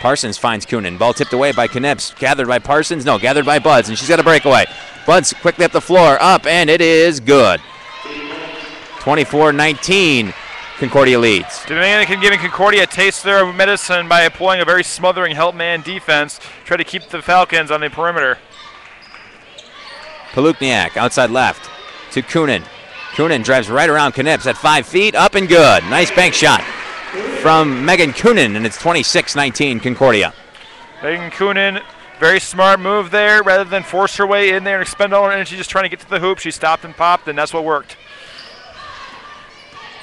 S1: Parsons finds Coonan. Ball tipped away by Knips. Gathered by Parsons. No, gathered by Buds, and she's got a breakaway. Buds quickly up the floor, up, and it is good. 24-19, Concordia leads.
S2: Dominican giving Concordia a taste of their medicine by employing a very smothering help-man defense, try to keep the Falcons on the perimeter.
S1: Palukniak outside left to Coonan. Coonan drives right around Knips at 5 feet, up and good. Nice bank shot from Megan Coonan, and it's 26-19 Concordia.
S2: Megan Coonan, very smart move there. Rather than force her way in there and expend all her energy just trying to get to the hoop, she stopped and popped, and that's what worked.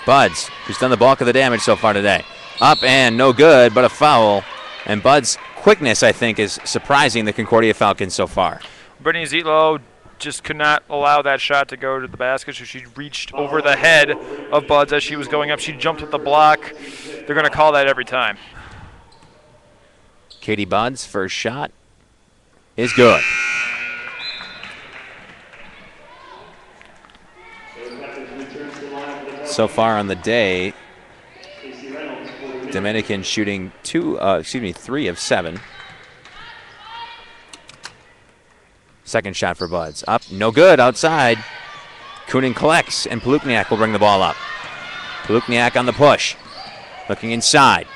S1: Buds, who's done the bulk of the damage so far today. Up and no good, but a foul. And Buds' quickness, I think, is surprising the Concordia Falcons so far.
S2: Brittany Zietlow just could not allow that shot to go to the basket, so she reached over the head of Buds as she was going up. She jumped with the block. They're going to call that every time.
S1: Katie Buds' first shot is good. So far on the day, Dominican shooting 3 of 7. Second shot for Buds. Up, no good, outside. Coonan collects, and Palukniak will bring the ball up. Palukniak on the push. Looking inside.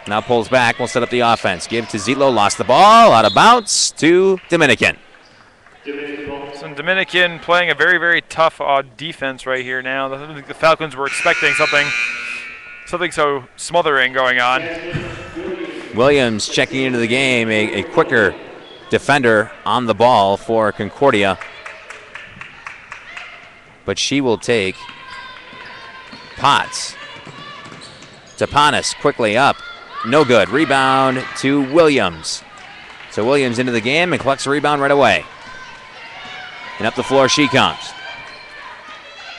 S1: Now pulls back, will set up the offense. Give to Zietlow, lost the ball, out of bounds to Dominican.
S2: So Dominican playing a very, very tough defense right here now. The Falcons were expecting something so smothering going on.
S1: Williams checking into the game, a quicker defender on the ball for Concordia. but she will take Potts. Tapanis quickly up. No good. Rebound to Williams. So Williams into the game and collects a rebound right away. And up the floor she comes.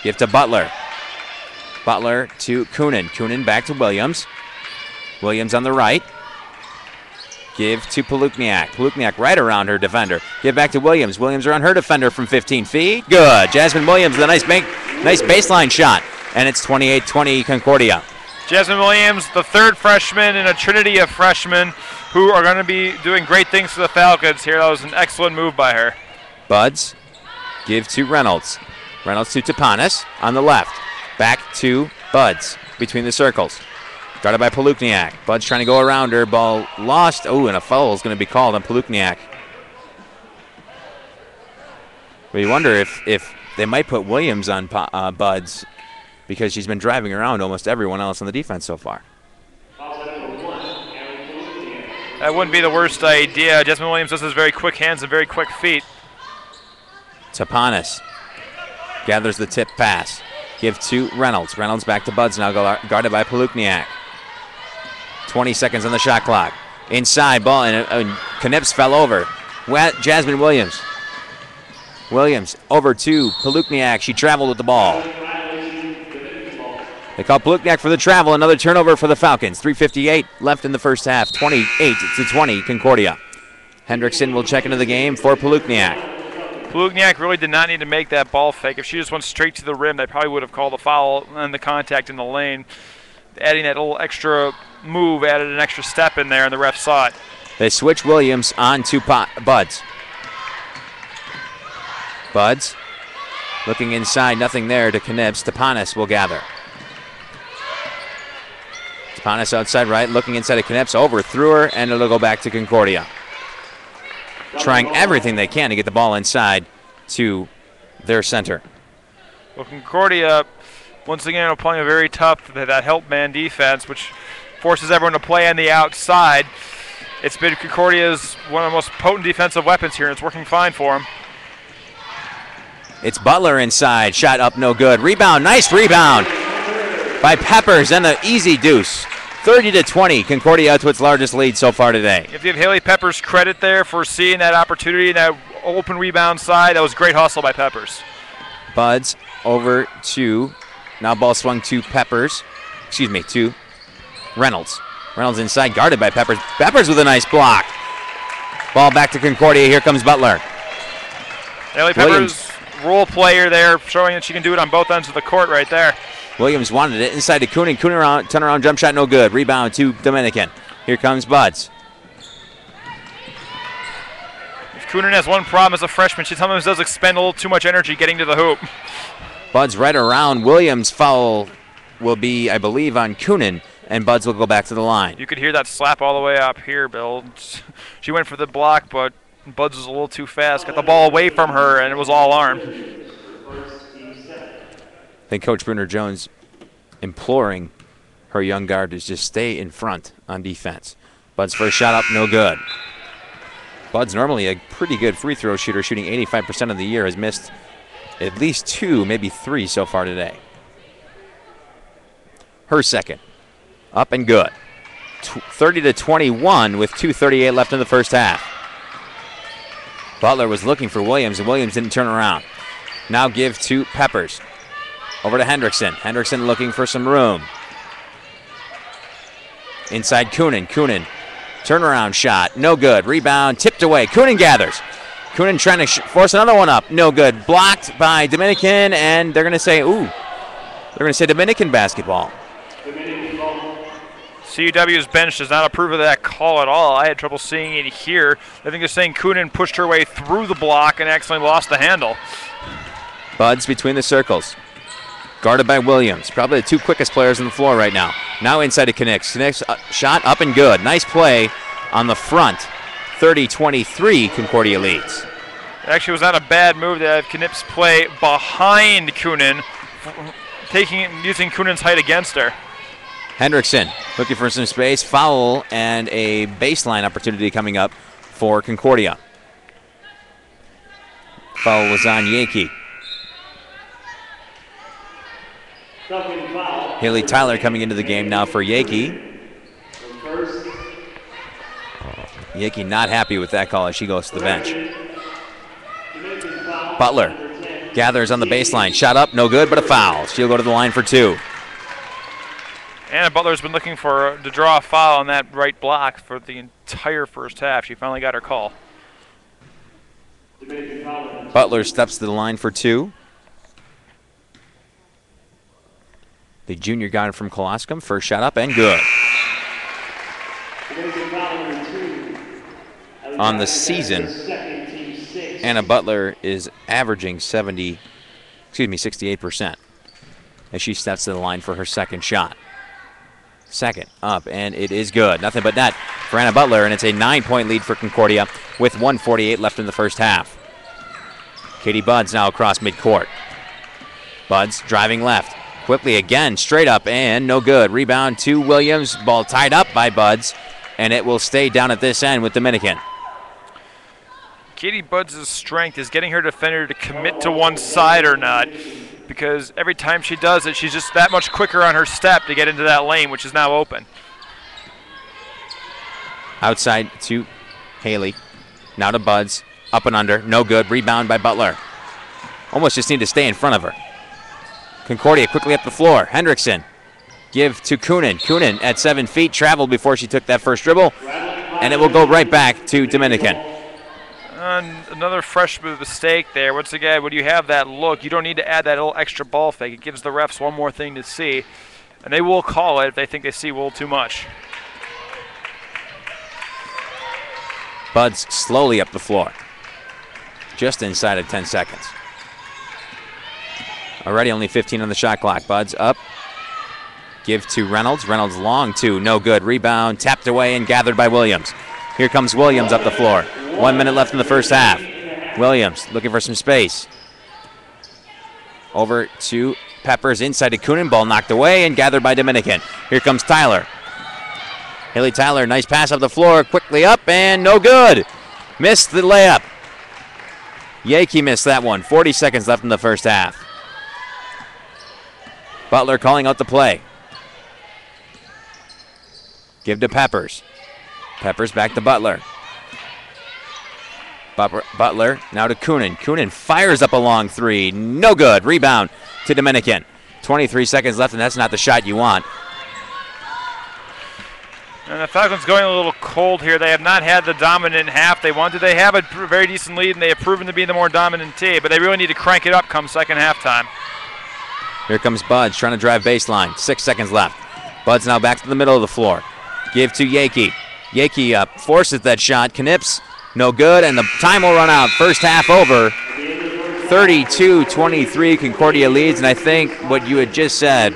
S1: Give to Butler. Butler to Coonan. Coonan back to Williams. Williams on the right. Give to Palukniak. Palukniak right around her defender. Give back to Williams. Williams around her defender from 15 feet. Good. Jasmine Williams with a nice baseline shot. And it's 28-20 Concordia.
S2: Jasmine Williams, the third freshman in a trinity of freshmen who are going to be doing great things for the Falcons here. That was an excellent move by her.
S1: Buds give to Reynolds. Reynolds to Tapanis on the left. Back to Buds between the circles. Guarded by Palukniak. Buds trying to go around her. Ball lost. Oh, and a foul is going to be called on Palukniak. We wonder if they might put Williams on Buds because she's been driving around almost everyone else on the defense so far.
S2: That wouldn't be the worst idea. Jasmine Williams just has very quick hands and very quick feet.
S1: Tapanis gathers the tip pass. Give to Reynolds. Reynolds back to Buds now, guarded by Palukniak. 20 seconds on the shot clock. Inside ball, and Knips fell over. Jasmine Williams. Williams over to Palukniak. She traveled with the ball. They call Palukniak for the travel. Another turnover for the Falcons. 3:58 left in the first half. 28-20 Concordia. Hendrickson will check into the game for Palukniak.
S2: Palukniak really did not need to make that ball fake. If she just went straight to the rim, they probably would have called a foul and the contact in the lane. Adding that little extra move added an extra step in there, and the ref saw it.
S1: They switch Williams on to Buds. Buds looking inside, nothing there to Knips. Tapanis will gather. Tapanis outside right, looking inside of Knips, overthrew her, and it'll go back to Concordia. Trying everything they can to get the ball inside to their center.
S2: Well, Concordia, once again, are playing a very tough, that help man defense, which forces everyone to play on the outside. It's been Concordia's one of the most potent defensive weapons here, and it's working fine for them.
S1: It's Butler inside, shot up, no good. Rebound, nice rebound by Peppers, and an easy deuce. 30-20, Concordia to its largest lead so far today.
S2: If you give Haley Peppers credit there for seeing that opportunity, that open rebound side, that was great hustle by Peppers.
S1: Buds over to, now ball swung to to Reynolds. Reynolds inside, guarded by Peppers. Peppers with a nice block. Ball back to Concordia, here comes Butler.
S2: Haley Peppers, role player there, showing that she can do it on both ends of the court right there.
S1: Williams wanted it inside to Coonan. Coonan turn around jump shot, no good. Rebound to Dominican. Here comes Buds.
S2: If Coonan has one problem as a freshman, she sometimes does expend a little too much energy getting to the hoop.
S1: Buds right around. Williams' foul will be, I believe, on Coonan, and Buds will go back to the line.
S2: You could hear that slap all the way up here, Bill. She went for the block, but Buds was a little too fast. Got the ball away from her, and it was all arm.
S1: I think Coach Brunner Jones imploring her young guard to just stay in front on defense. Bud's first shot up, no good. Bud's normally a pretty good free throw shooter, shooting 85% of the year, has missed at least 2, maybe 3 so far today. Her second, up and good. 30-21 with 2:38 left in the first half. Butler was looking for Williams, and Williams didn't turn around. Now give to Peppers. Over to Hendrickson. Hendrickson looking for some room. Inside Coonan. Coonan, turnaround shot, no good. Rebound, tipped away. Coonan gathers. Coonan trying to force another one up, no good. Blocked by Dominican, and they're going to say, Dominican basketball.
S2: CUW's bench does not approve of that call at all. I had trouble seeing it here. I think they're saying Coonan pushed her way through the block and accidentally lost the handle.
S1: Buds between the circles. Guarded by Williams. Probably the 2 quickest players on the floor right now. Now inside to Knicks. Knicks shot up and good. Nice play on the front. 30-23 Concordia leads.
S2: It actually was not a bad move to have Knips play behind Coonan, using Coonan's height against her.
S1: Hendrickson looking for some space. Foul and a baseline opportunity coming up for Concordia. Foul was on Yankee.
S3: Falcon foul.
S1: Haley Tyler coming into the game now for Yakey.
S3: First.
S1: Yakey not happy with that call as she goes to the bench.
S3: Dominican foul.
S1: Butler gathers on the baseline. Shot up, no good, but a foul. She'll go to the line for 2.
S2: Anna Butler's been looking to draw a foul on that right block for the entire first half. She finally got her call.
S1: Butler steps to the line for 2. The junior guard from Coloscum, first shot up and good. On the season, Anna Butler is averaging 68% as she steps to the line for her second shot. Second up, and it is good. Nothing but net for Anna Butler, and it's a 9-point lead for Concordia with 1:48 left in the first half. Katie Buds now across midcourt. Buds driving left. Quickly again, straight up, and no good. Rebound to Williams. Ball tied up by Buds, and it will stay down at this end with Dominican.
S2: Katie Buds' strength is getting her defender to commit to one side or not, because every time she does it, she's just that much quicker on her step to get into that lane, which is now open.
S1: Outside to Haley. Now to Buds. Up and under. No good. Rebound by Butler. Almost just need to stay in front of her. Concordia quickly up the floor. Hendrickson. Give to Coonan. Coonan at 7 feet. Traveled before she took that first dribble. And it will go right back to Dominican.
S2: Another freshman mistake there. Once again, when you have that look, you don't need to add that little extra ball fake. It gives the refs one more thing to see. And they will call it if they think they see a little too much.
S1: Buds slowly up the floor. Just inside of 10 seconds. Already only 15 on the shot clock. Buds up. Give to Reynolds. Reynolds long two. No good. Rebound. Tapped away and gathered by Williams. Here comes Williams up the floor. 1 minute left in the first half. Williams looking for some space. Over to Peppers. Inside to Coonan. Ball knocked away and gathered by Dominican. Here comes Tyler. Haley Tyler. Nice pass up the floor. Quickly up and no good. Missed the layup. Yakey missed that one. 40 seconds left in the first half. Butler calling out the play. Give to Peppers. Peppers back to Butler. Butler now to Coonan. Coonan fires up a long three. No good. Rebound to Dominican. 23 seconds left, and that's not the shot you want.
S2: And the Falcons going a little cold here. They have not had the dominant half they wanted. They have a very decent lead, and they have proven to be the more dominant team, but they really need to crank it up come second half time.
S1: Here comes Buds trying to drive baseline. 6 seconds left. Buds now back to the middle of the floor. Give to Yakey. Yakey forces that shot. Knips, no good, and the time will run out. First half over. 32-23, Concordia leads, and I think what you had just said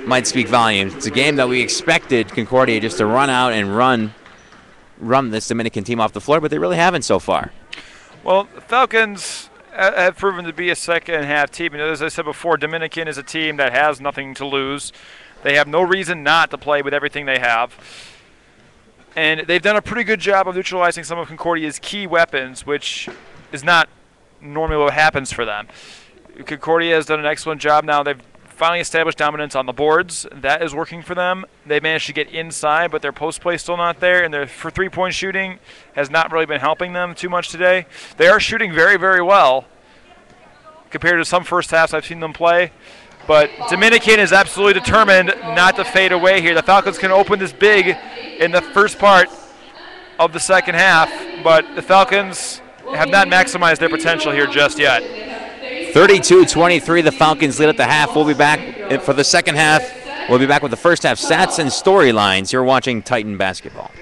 S1: might speak volumes. It's a game that we expected Concordia just to run out and run this Dominican team off the floor, but they really haven't so far.
S2: Well, the Falcons have proven to be a second half team. And as I said before, Dominican is a team that has nothing to lose. They have no reason not to play with everything they have. And they've done a pretty good job of neutralizing some of Concordia's key weapons, which is not normally what happens for them. Concordia has done an excellent job now. They've finally established dominance on the boards. That is working for them. They managed to get inside, but their post play is still not there, and their for three-point shooting has not really been helping them too much today. They are shooting very, very well compared to some first halves I've seen them play, but Dominican is absolutely determined not to fade away here. The Falcons can open this big in the first part of the second half, but the Falcons have not maximized their potential here just yet.
S1: 32-23, the Falcons lead at the half. We'll be back for the second half. We'll be back with the first half stats and storylines. You're watching Titan Basketball.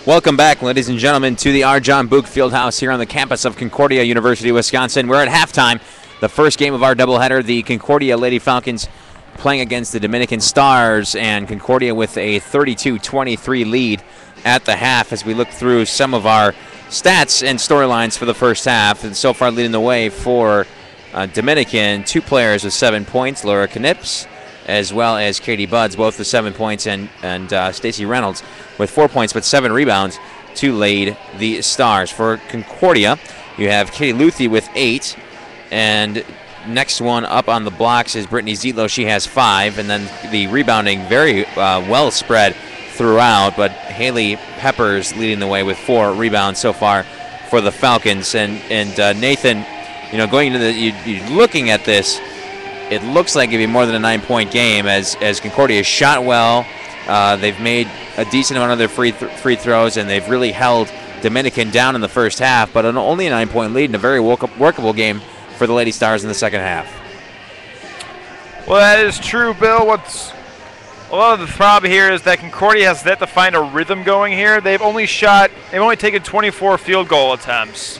S1: Welcome back, ladies and gentlemen, to the R. John Book Fieldhouse here on the campus of Concordia University, Wisconsin. We're at halftime. The first game of our doubleheader, the Concordia Lady Falcons playing against the Dominican Stars, and Concordia with a 32-23 lead at the half as we look through some of our stats and storylines for the first half. And so far leading the way for Dominican, 2 players with 7 points, Laura Knips, as well as Katie Buds, both with 7 points, and Stacy Reynolds with 4 points, but 7 rebounds to lead the Stars. For Concordia, you have Katie Luthi with 8, and next one up on the blocks is Brittany Zietlow. She has 5, and then the rebounding very well spread throughout, but Haley Peppers leading the way with 4 rebounds so far for the Falcons. And Nathan, going into you looking at this, it looks like it'd be more than a 9-point game as Concordia shot well. They've made a decent amount of their free throws, and they've really held Dominican down in the first half, but only a 9-point lead in a very workable game for the Lady Stars in the second half.
S2: Well, that is true, Bill. A lot of the problem here is that Concordia has yet to find a rhythm going here. They've only taken 24 field goal attempts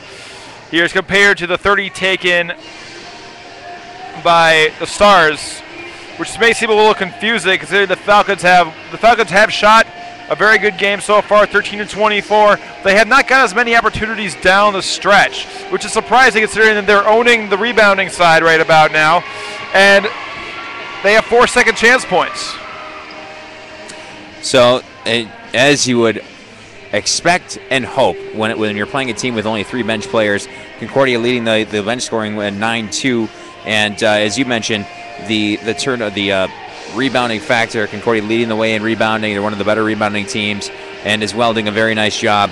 S2: here as compared to the 30 taken by the Stars, which may seem a little confusing considering the Falcons have shot a very good game so far, 13-24. They have not got as many opportunities down the stretch, which is surprising considering that they're owning the rebounding side right about now, and they have 4 second chance points.
S1: So, as you would expect and hope when you're playing a team with only 3 bench players, Concordia leading the bench scoring at 9-2. And as you mentioned, the rebounding factor, Concordia leading the way in rebounding. They're one of the better rebounding teams, and as well doing a very nice job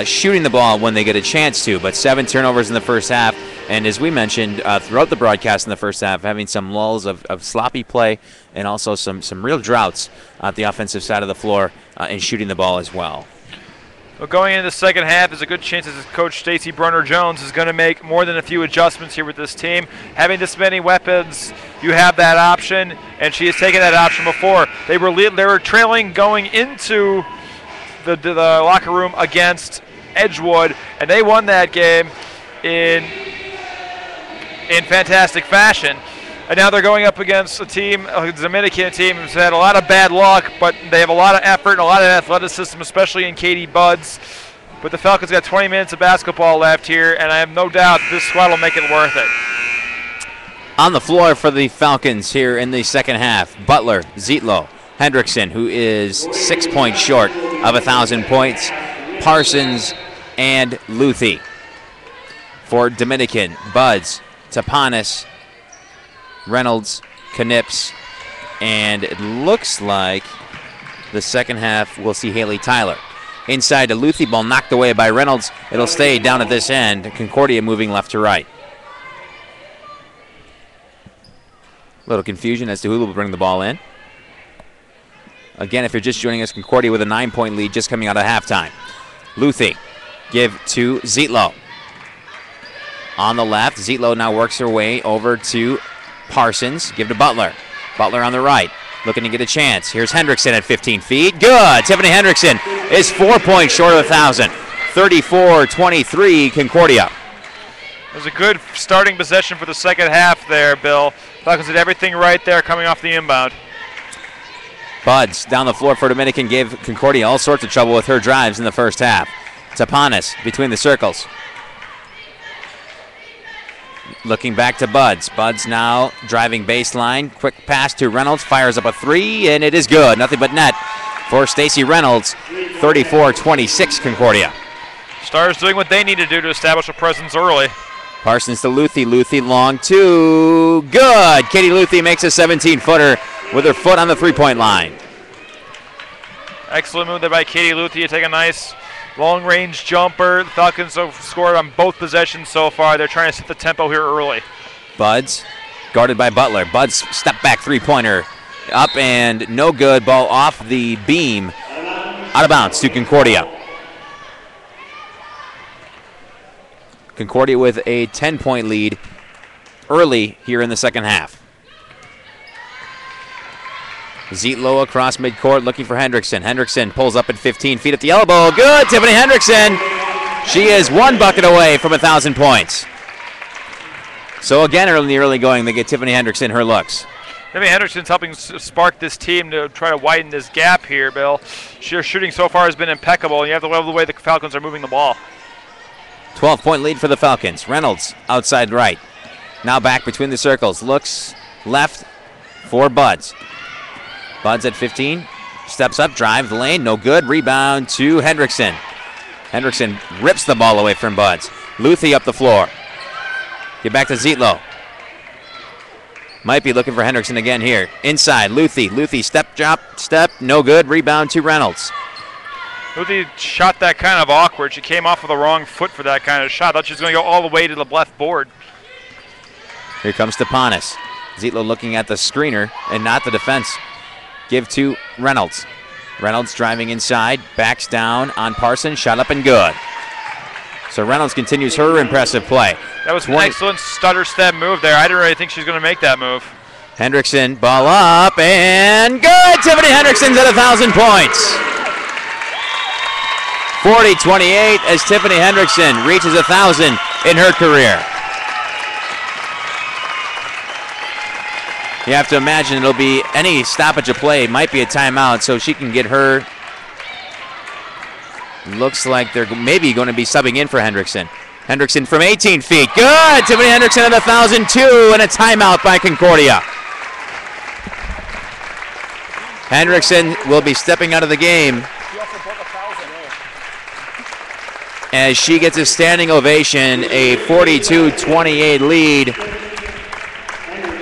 S1: shooting the ball when they get a chance to. But 7 turnovers in the first half, and as we mentioned throughout the broadcast in the first half, having some lulls of sloppy play and also some real droughts at the offensive side of the floor in shooting the ball as well.
S2: Well, going into the second half, there's a good chance that Coach Stacey Brunner-Jones is going to make more than a few adjustments here with this team. Having this many weapons, you have that option, and she has taken that option before. They were trailing going into the locker room against Edgewood, and they won that game in fantastic fashion. And now they're going up against a Dominican team who's had a lot of bad luck, but they have a lot of effort and a lot of athleticism, especially in Katie Buds. But the Falcons got 20 minutes of basketball left here, and I have no doubt this squad will make it worth it.
S1: On the floor for the Falcons here in the second half, Butler, Zietlow, Hendrickson, who is 6 points short of 1,000 points, Parsons, and Luthi. For Dominican, Buds, Tapanis, Reynolds, Knips, and it looks like the second half we'll see Haley Tyler. Inside to Luthi, ball knocked away by Reynolds. It'll stay down at this end. Concordia moving left to right. A little confusion as to who will bring the ball in. Again, if you're just joining us, Concordia with a 9-point lead just coming out of halftime. Luthi, give to Zietlow. On the left, Zietlow now works her way over to Parsons, give to Butler. Butler on the right, looking to get a chance. Here's Hendrickson at 15 feet. Good! Tiffany Hendrickson is 4 points short of 1,000. 34-23 Concordia.
S2: It was a good starting possession for the second half there, Bill. Falcons did everything right there coming off the inbound.
S1: Buds down the floor for Dominican gave Concordia all sorts of trouble with her drives in the first half. Tapanis between the circles. Looking back to Buds. Buds now driving baseline. Quick pass to Reynolds. Fires up a 3, and it is good. Nothing but net for Stacy Reynolds. 34-26 Concordia.
S2: Stars doing what they need to do to establish a presence early.
S1: Parsons to Luthi. Luthi long 2. Good. Katie Luthi makes a 17-footer with her foot on the 3-point line.
S2: Excellent move there by Katie Luthi to take a nice long-range jumper. The Falcons have scored on both possessions so far. They're trying to set the tempo here early.
S1: Buds guarded by Butler. Buds step back 3-pointer. Up and no good. Ball off the beam. Out of bounds to Concordia. Concordia with a 10-point lead early here in the second half. Zietlow across midcourt looking for Hendrickson. Hendrickson pulls up at 15 feet at the elbow. Good, Tiffany Hendrickson. She is 1 bucket away from 1,000 points. So again, early in the early going, they get Tiffany Hendrickson her looks.
S2: Tiffany Hendrickson's helping spark this team to try to widen this gap here, Bill. Her shooting so far has been impeccable, and you have to love the way the Falcons are moving the ball.
S1: 12-point lead for the Falcons. Reynolds outside right. Now back between the circles. Looks left for Buds. Buds at 15. Steps up, drive the lane. No good. Rebound to Hendrickson. Hendrickson rips the ball away from Buds. Luthi up the floor. Get back to Zietlow. Might be looking for Hendrickson again here. Inside, Luthi. Luthi step, drop, step. No good. Rebound to Reynolds.
S2: Luthi shot that kind of awkward. She came off with the wrong foot for that kind of shot. Thought she was going to go all the way to the left board.
S1: Here comes Stepanis. Zietlow looking at the screener and not the defense. Give to Reynolds. Reynolds driving inside, backs down on Parsons, shot up and good. So Reynolds continues her impressive play.
S2: That was an excellent stutter step move there. I didn't really think she was going to make that move.
S1: Hendrickson, ball up and good! Tiffany Hendrickson's at 1,000 points. 40-28 as Tiffany Hendrickson reaches 1,000 in her career. You have to imagine it'll be any stoppage of play, might be a timeout, so she can get her. Looks like they're maybe going to be subbing in for Hendrickson. Hendrickson from 18 feet. Good! Tiffany Hendrickson at 1,002 and a timeout by Concordia. Hendrickson will be stepping out of the game as she gets a standing ovation, a 42-28 lead.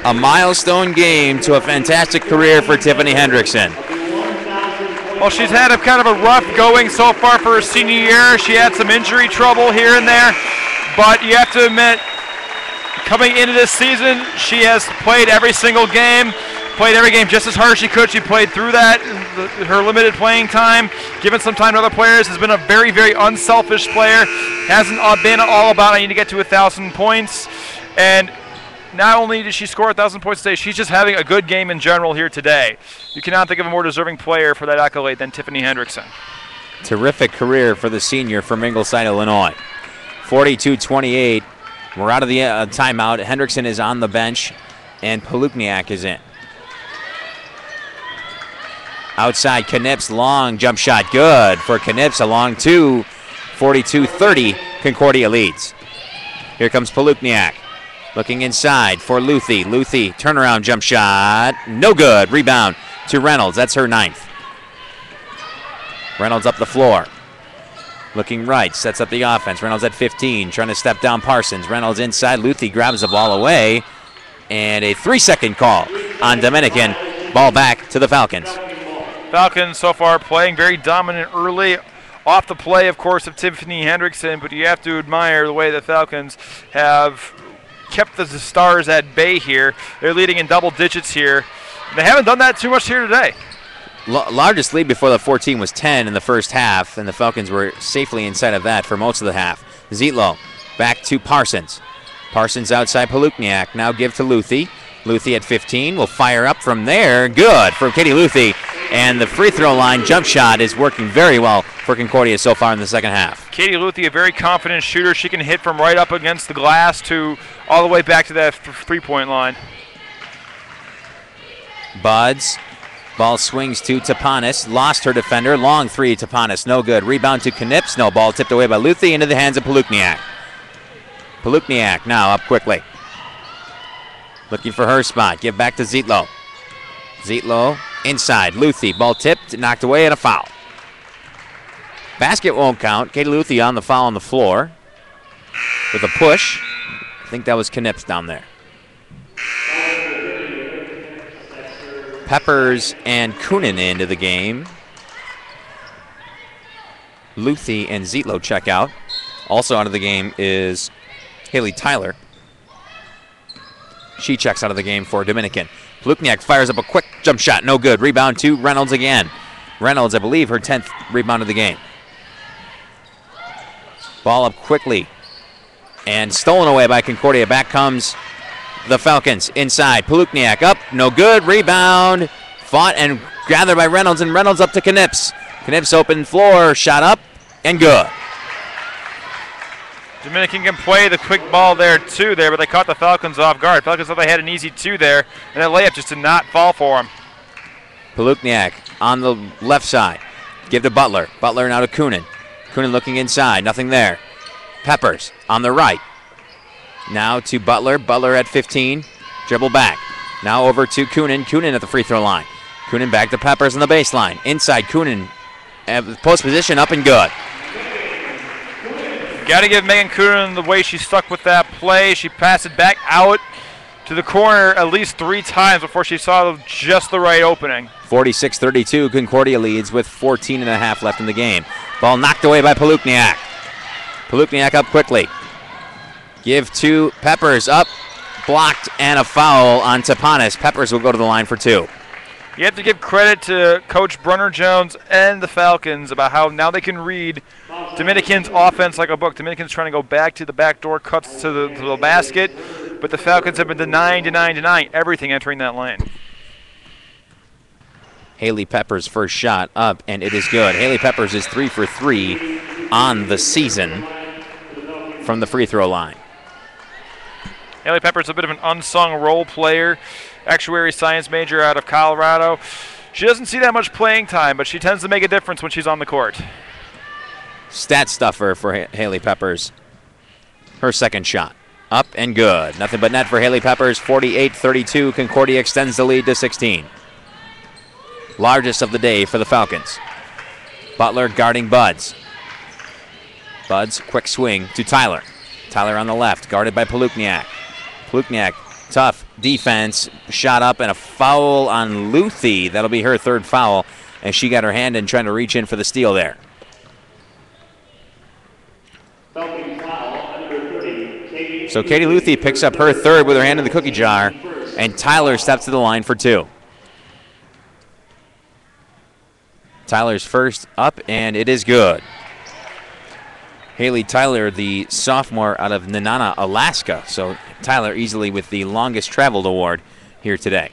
S1: A milestone game to a fantastic career for Tiffany Hendrickson.
S2: Well, she's had a kind of a rough going so far for her senior year. She had some injury trouble here and there, but you have to admit, coming into this season, she has played every single game, played every game just as hard as she could. She played through that, her limited playing time, given some time to other players, has been a very, very unselfish player, hasn't been all about I need to get to 1,000 points, and not only did she score 1,000 points today, she's just having a good game in general here today. You cannot think of a more deserving player for that accolade than Tiffany Hendrickson.
S1: Terrific career for the senior from Ingleside, Illinois. 42-28. We're out of the timeout. Hendrickson is on the bench, and Palukniak is in. Outside, Knips, long jump shot. Good for Knips, a long two. 42-30, Concordia leads. Here comes Palukniak. Looking inside for Luthi. Luthi, turnaround jump shot. No good. Rebound to Reynolds. That's her 9th. Reynolds up the floor. Looking right. Sets up the offense. Reynolds at 15. Trying to step down Parsons. Reynolds inside. Luthi grabs the ball away. And a 3-second call on Dominican. Ball back to the Falcons.
S2: Falcons so far playing very dominant early. Off the play, of course, of Tiffany Hendrickson. But you have to admire the way the Falcons have kept the Stars at bay here. They're leading in double digits here. They haven't done that too much here today.
S1: Largest lead before the 14 was 10 in the first half, and the Falcons were safely inside of that for most of the half. Zietlow back to Parsons. Parsons outside Palukniak. Now give to Luthi. Luthi at 15 will fire up from there. Good from Katie Luthi. And the free throw line jump shot is working very well for Concordia so far in the second half.
S2: Katie Luthi, a very confident shooter. She can hit from right up against the glass to all the way back to that three-point line.
S1: Buds. Ball swings to Tapanis. Lost her defender. Long three, Tapanis. No good. Rebound to Knips. No, ball tipped away by Luthi into the hands of Palukniak. Palukniak now up quickly. Looking for her spot. Give back to Zietlow. Zietlow inside. Luthi. Ball tipped. Knocked away and a foul. Basket won't count. Katie Luthi on the foul on the floor with a push. I think that was Knips down there. Peppers and Kunin into the game. Luthi and Zietlow check out. Also out of the game is Haley Tyler. She checks out of the game for Dominican. Palukniak fires up a quick jump shot. No good. Rebound to Reynolds again. Reynolds, I believe, her 10th rebound of the game. Ball up quickly. And stolen away by Concordia. Back comes the Falcons inside. Palukniak up. No good. Rebound Fought and gathered by Reynolds, and Reynolds up to Knips. Knips open floor, shot up, and good.
S2: Dominican can play the quick ball there too but they caught the Falcons off guard. Falcons thought they had an easy 2 there, and that layup just did not fall for them.
S1: Palukniak on the left side. Give to Butler. Butler now to Kunin. Kunin looking inside, nothing there. Peppers on the right. Now to Butler. Butler at 15. Dribble back. Now over to Kunin. Kunin at the free throw line. Kunin back to Peppers on the baseline. Inside Kunin. Post position up and good.
S2: Got to give Megan Kunin the way she stuck with that play. She passed it back out to the corner at least 3 times before she saw just the right opening.
S1: 46-32, Concordia leads with 14 and a half left in the game. Ball knocked away by Palukniak. Palukniak up quickly. Give to Peppers, up, blocked, and a foul on Tapanis. Peppers will go to the line for 2.
S2: You have to give credit to Coach Brunner-Jones and the Falcons about how now they can read Dominican's offense like a book. Dominican's trying to go back to the backdoor cuts to the basket, but the Falcons have been denying everything entering that lane.
S1: Haley Peppers' first shot up, and it is good. Haley Peppers is 3 for 3 on the season from the free throw line.
S2: Haley Peppers, a bit of an unsung role player, actuary science major out of Colorado. She doesn't see that much playing time, but she tends to make a difference when she's on the court.
S1: Stat stuffer for Haley Peppers. Her second shot. Up and good. Nothing but net for Haley Peppers. 48-32. Concordia extends the lead to 16. Largest of the day for the Falcons. Butler guarding Buds. Buds, quick swing to Tyler. Tyler on the left, guarded by Palukniak. Palukniak, tough defense, shot up, and a foul on Luthi. That'll be her 3rd foul, and she got her hand in trying to reach in for the steal there. So Katie Luthi picks up her 3rd with her hand in the cookie jar, and Tyler steps to the line for 2. Tyler's first up, and it is good. Haley Tyler, the sophomore out of Nenana, Alaska. So Tyler easily with the longest traveled award here today.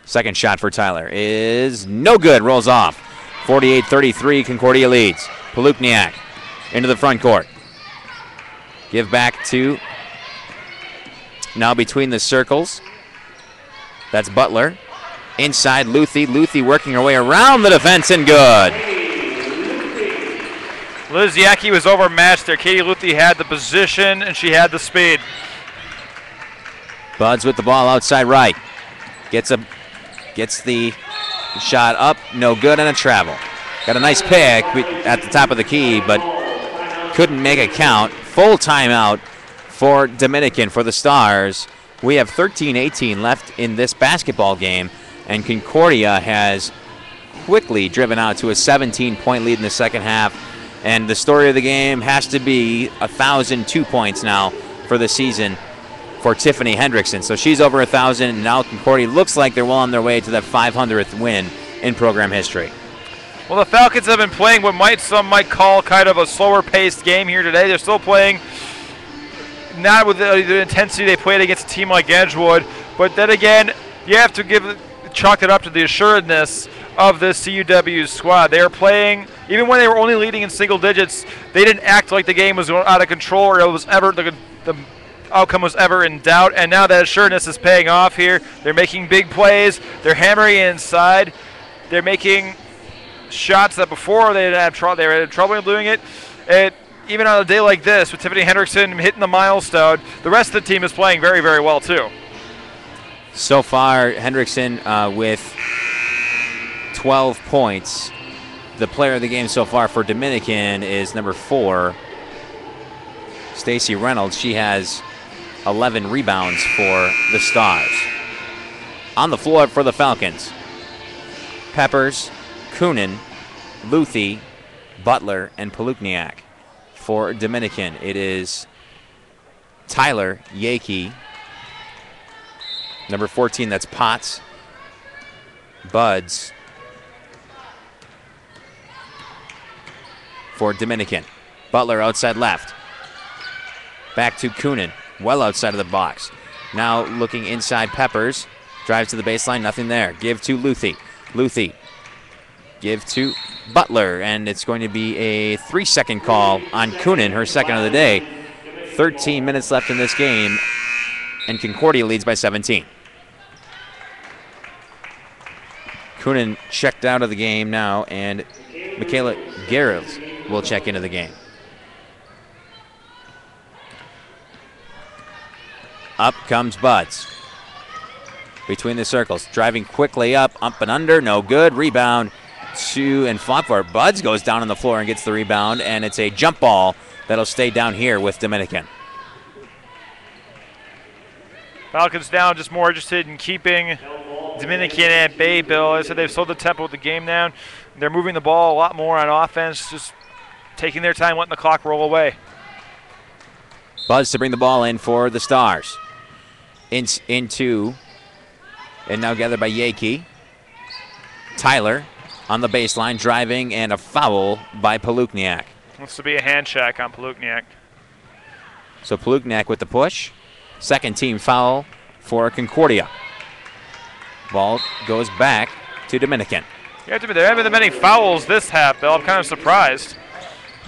S1: Second shot for Tyler is no good, rolls off. 48-33, Concordia leads. Palukniak into the front court. Give back to, now between the circles, that's Butler. Inside Luthi. Luthi working her way around the defense and good.
S2: Liz Yaki was overmatched there. Katie Luthi had the position and she had the speed.
S1: Buds with the ball outside right. Gets the shot up, no good, and a travel. Got a nice pick at the top of the key, but couldn't make it count. Full timeout for Dominican for the Stars. We have 13-18 left in this basketball game, and Concordia has quickly driven out to a 17-point lead in the second half. And the story of the game has to be 1,002 points now for the season for Tiffany Hendrickson. So she's over 1,000, and now Concordia looks like they're well on their way to that 500th win in program history.
S2: Well, the Falcons have been playing what some might call kind of a slower-paced game here today. They're still playing not with the intensity they played against a team like Edgewood, but then again, you have to chalk it up to the assuredness of this CUW squad. They are playing, even when they were only leading in single digits, they didn't act like the game was out of control or it was ever the outcome was ever in doubt. And now that assuredness is paying off here. They're making big plays. They're hammering inside. They're making shots that before they had trouble doing it. Even on a day like this, with Tiffany Hendrickson hitting the milestone, the rest of the team is playing very, very well too.
S1: So far, Hendrickson with 12 points. The player of the game so far for Dominican is number 4, Stacy Reynolds. She has 11 rebounds for the Stars. On the floor for the Falcons, Peppers, Kunin, Luthi, Butler, and Palukniak. For Dominican, it is Tyler, Yaki, number 14, that's Potts, Buds. For Dominican, Butler outside left. Back to Kunin, well outside of the box. Now looking inside Peppers. Drives to the baseline, nothing there. Give to Luthi. Luthi. Give to Butler, and it's going to be a 3-second call on Coonan, her second of the day. 13 minutes left in this game, and Concordia leads by 17. Coonan checked out of the game now, and Michaela Garrels will check into the game. Up comes Buds. Between the circles, driving quickly up and under, no good. Rebound to and fought for it. Buds goes down on the floor and gets the rebound, and it's a jump ball that'll stay down here with Dominican.
S2: Falcons now just more interested in keeping Dominican at bay, Bill. I said they've slowed the tempo of the game down. They're moving the ball a lot more on offense, just taking their time, letting the clock roll away.
S1: Buds to bring the ball in for the Stars. Into, and now gathered by Yaki. Tyler on the baseline, driving, and a foul by Palukniak.
S2: Looks to be a hand check on Palukniak.
S1: So Palukniak with the push. Second team foul for Concordia. Ball goes back to Dominican.
S2: You have to be there. Haven't been many fouls this half, Bill. I'm kind of surprised.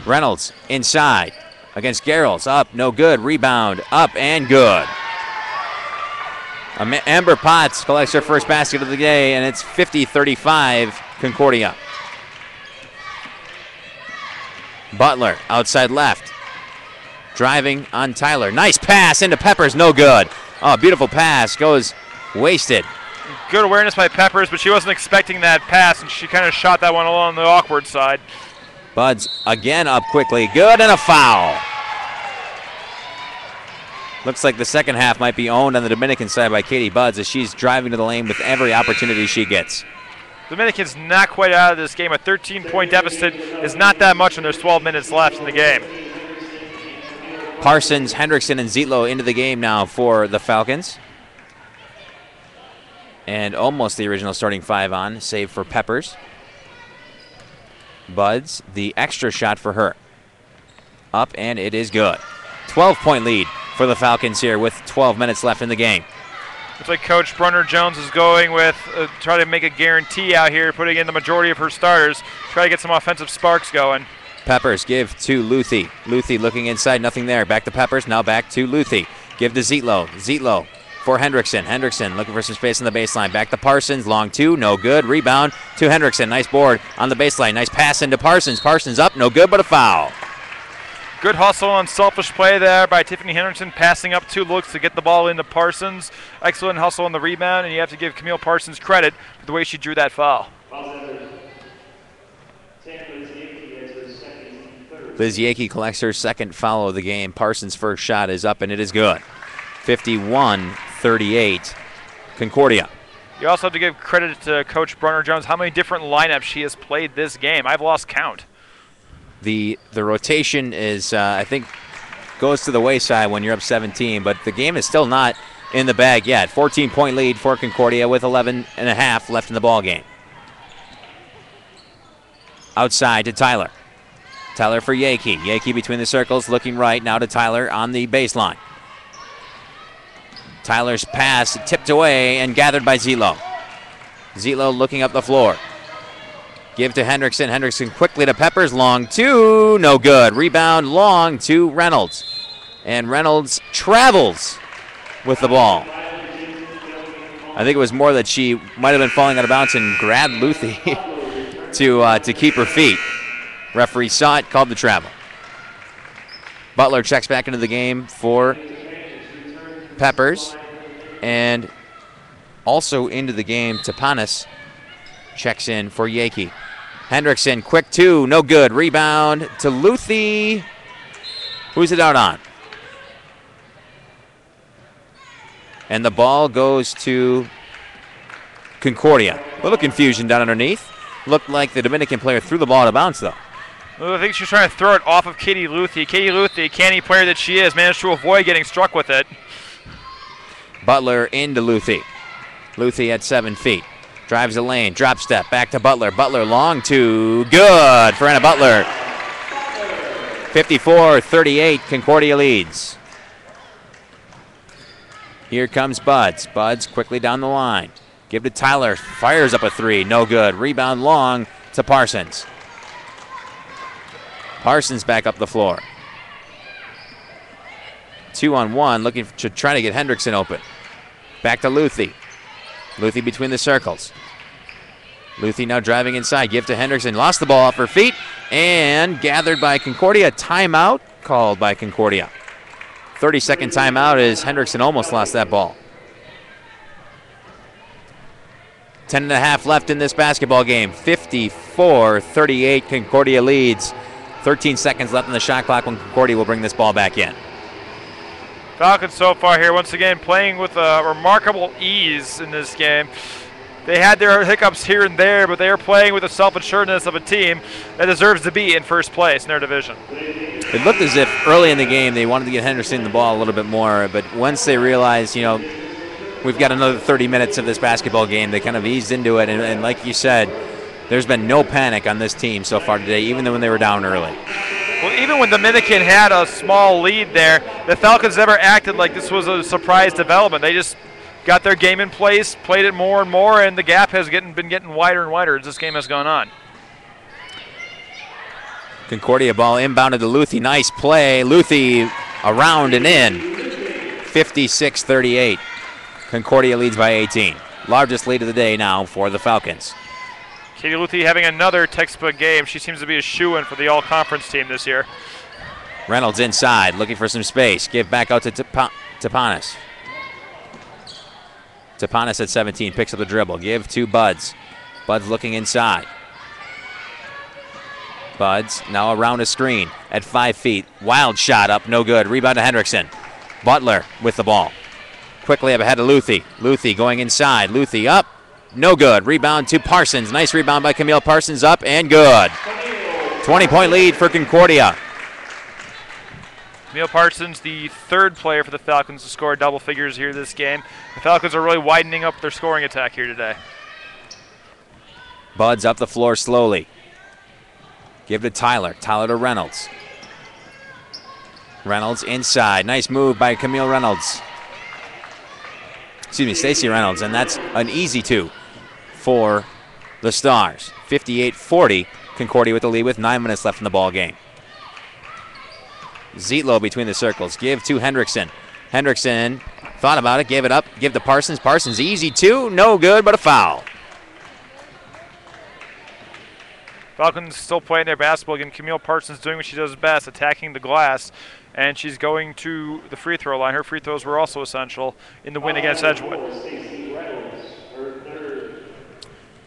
S1: Reynolds inside against Garrels. Up, no good. Rebound, up and good. Amber Potts collects her first basket of the day, and it's 50-35 Concordia. Butler outside left. Driving on Tyler. Nice pass into Peppers, no good. Oh, beautiful pass, goes wasted.
S2: Good awareness by Peppers, but she wasn't expecting that pass, and she kind of shot that one along the awkward side.
S1: Buds again up quickly, good, and a foul. Looks like the second half might be owned on the Dominican side by Katie Buds as she's driving to the lane with every opportunity she gets.
S2: Dominican's not quite out of this game. A 13-point deficit is not that much when there's 12 minutes left in the game.
S1: Parsons, Hendrickson, and Zietlow into the game now for the Falcons. And almost the original starting five on, save for Peppers. Buds, the extra shot for her. Up, and it is good. 12-point lead for the Falcons here with 12 minutes left in the game.
S2: Looks like Coach Brunner Jones is going with try to make a guarantee out here, putting in the majority of her starters, try to get some offensive sparks going.
S1: Peppers give to Luthi. Luthi looking inside, nothing there. Back to Peppers, now back to Luthi. Give to Zietlow. Zietlow for Hendrickson. Hendrickson looking for some space on the baseline. Back to Parsons, long two, no good. Rebound to Hendrickson. Nice board on the baseline. Nice pass into Parsons. Parsons up, no good, but a foul.
S2: Good hustle and selfish play there by Tiffany Henderson, passing up two looks to get the ball into Parsons. Excellent hustle on the rebound, and you have to give Camille Parsons credit for the way she drew that foul.
S1: Liz Yaki collects her second foul of the game. Parsons' first shot is up, and it is good. 51-38, Concordia.
S2: You also have to give credit to Coach Brunner Jones, how many different lineups she has played this game. I've lost count.
S1: The rotation is, I think, goes to the wayside when you're up 17, but the game is still not in the bag yet. 14-point lead for Concordia with 11 and a half left in the ball game. Outside to Tyler. Tyler for Yaki. Yaki between the circles, looking right, now to Tyler on the baseline. Tyler's pass tipped away and gathered by Zietlow. Zietlow looking up the floor. Give to Hendrickson. Hendrickson quickly to Peppers. Long two. No good. Rebound long to Reynolds. And Reynolds travels with the ball. I think it was more that she might have been falling out of bounds and grabbed Luthi to keep her feet. Referee saw it, called the travel. Butler checks back into the game for Peppers. And also into the game, Tapanis checks in for Yaki. Hendrickson, quick two, no good. Rebound to Luthi. Who's it out on? And the ball goes to Concordia. A little confusion down underneath. Looked like the Dominican player threw the ball out of bounds, though.
S2: Well, I think she's trying to throw it off of Katie Luthi. Katie Luthi, canny player that she is, managed to avoid getting struck with it.
S1: Butler into Luthi. Luthi at 7 feet. Drives the lane, drop step, back to Butler. Butler long two, good for Anna Butler. 54-38, Concordia leads. Here comes Buds. Buds quickly down the line. Give to Tyler. Fires up a three. No good. Rebound long to Parsons. Parsons back up the floor. 2-on-1, looking to try to get Hendrickson open. Back to Luthi. Luthi between the circles. Luthi now driving inside. Give to Hendrickson. Lost the ball off her feet and gathered by Concordia. Timeout called by Concordia. 30-second timeout as Hendrickson almost lost that ball. 10.5 left in this basketball game. 54-38, Concordia leads. 13 seconds left in the shot clock when Concordia will bring this ball back in.
S2: Falcons so far here, once again, playing with remarkable ease in this game. They had their hiccups here and there, but they are playing with the self-assuredness of a team that deserves to be in first place in their division.
S1: It looked as if early in the game they wanted to get Henderson the ball a little bit more, but once they realized, we've got another 30 minutes of this basketball game, they kind of eased into it, and like you said, there's been no panic on this team so far today, even when they were down early.
S2: Well, even when Dominican had a small lead there, the Falcons never acted like this was a surprise development. They just got their game in place, played it more and more, and the gap has been getting wider and wider as this game has gone on.
S1: Concordia ball inbounded to Luthi. Nice play. Luthi around and in. 56-38. Concordia leads by 18. Largest lead of the day now for the Falcons.
S2: Katie Luthi having another textbook game. She seems to be a shoo-in for the all-conference team this year.
S1: Reynolds inside, looking for some space. Give back out to Tapanis. Tapanis at 17, picks up the dribble. Give to Buds. Buds looking inside. Buds now around a screen at 5 feet. Wild shot up, no good. Rebound to Hendrickson. Butler with the ball. Quickly up ahead to Luthi. Luthi going inside. Luthi up, no good. Rebound to Parsons. Nice rebound by Camille Parsons, up and good. 20-point lead for Concordia.
S2: Camille Parsons, the third player for the Falcons to score double figures here this game. The Falcons are really widening up their scoring attack here today.
S1: Buds up the floor slowly. Give to Tyler. Tyler to Reynolds. Reynolds inside. Nice move by Camille Reynolds. Excuse me, Stacey Reynolds, and that's an easy two for the Stars. 58-40, Concordia with the lead with 9 minutes left in the ball game. Zietlow between the circles. Give to Hendrickson. Hendrickson thought about it, gave it up, give to Parsons. Parsons easy two, no good, but a foul.
S2: Falcons still playing their basketball again. Camille Parsons doing what she does best, attacking the glass, and she's going to the free throw line. Her free throws were also essential in the win against Edgewood.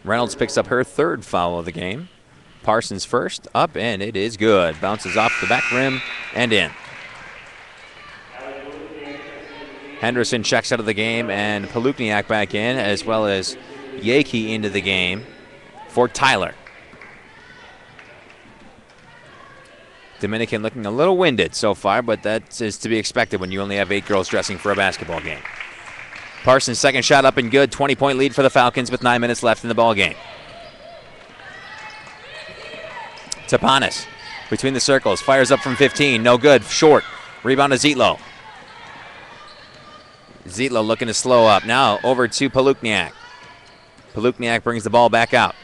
S1: Reynolds picks up her third foul of the game. Parsons first, up, and it is good. Bounces off the back rim and in. Henderson checks out of the game, and Palukniak back in, as well as Yaki into the game for Tyler. Dominican looking a little winded so far, but that is to be expected when you only have 8 girls dressing for a basketball game. Parsons' second shot up and good. 20-point lead for the Falcons with 9 minutes left in the ball game. Tapanis between the circles, fires up from 15, no good, short. Rebound to Zietlow. Zietlow looking to slow up. Now over to Palukniak. Palukniak brings the ball back out.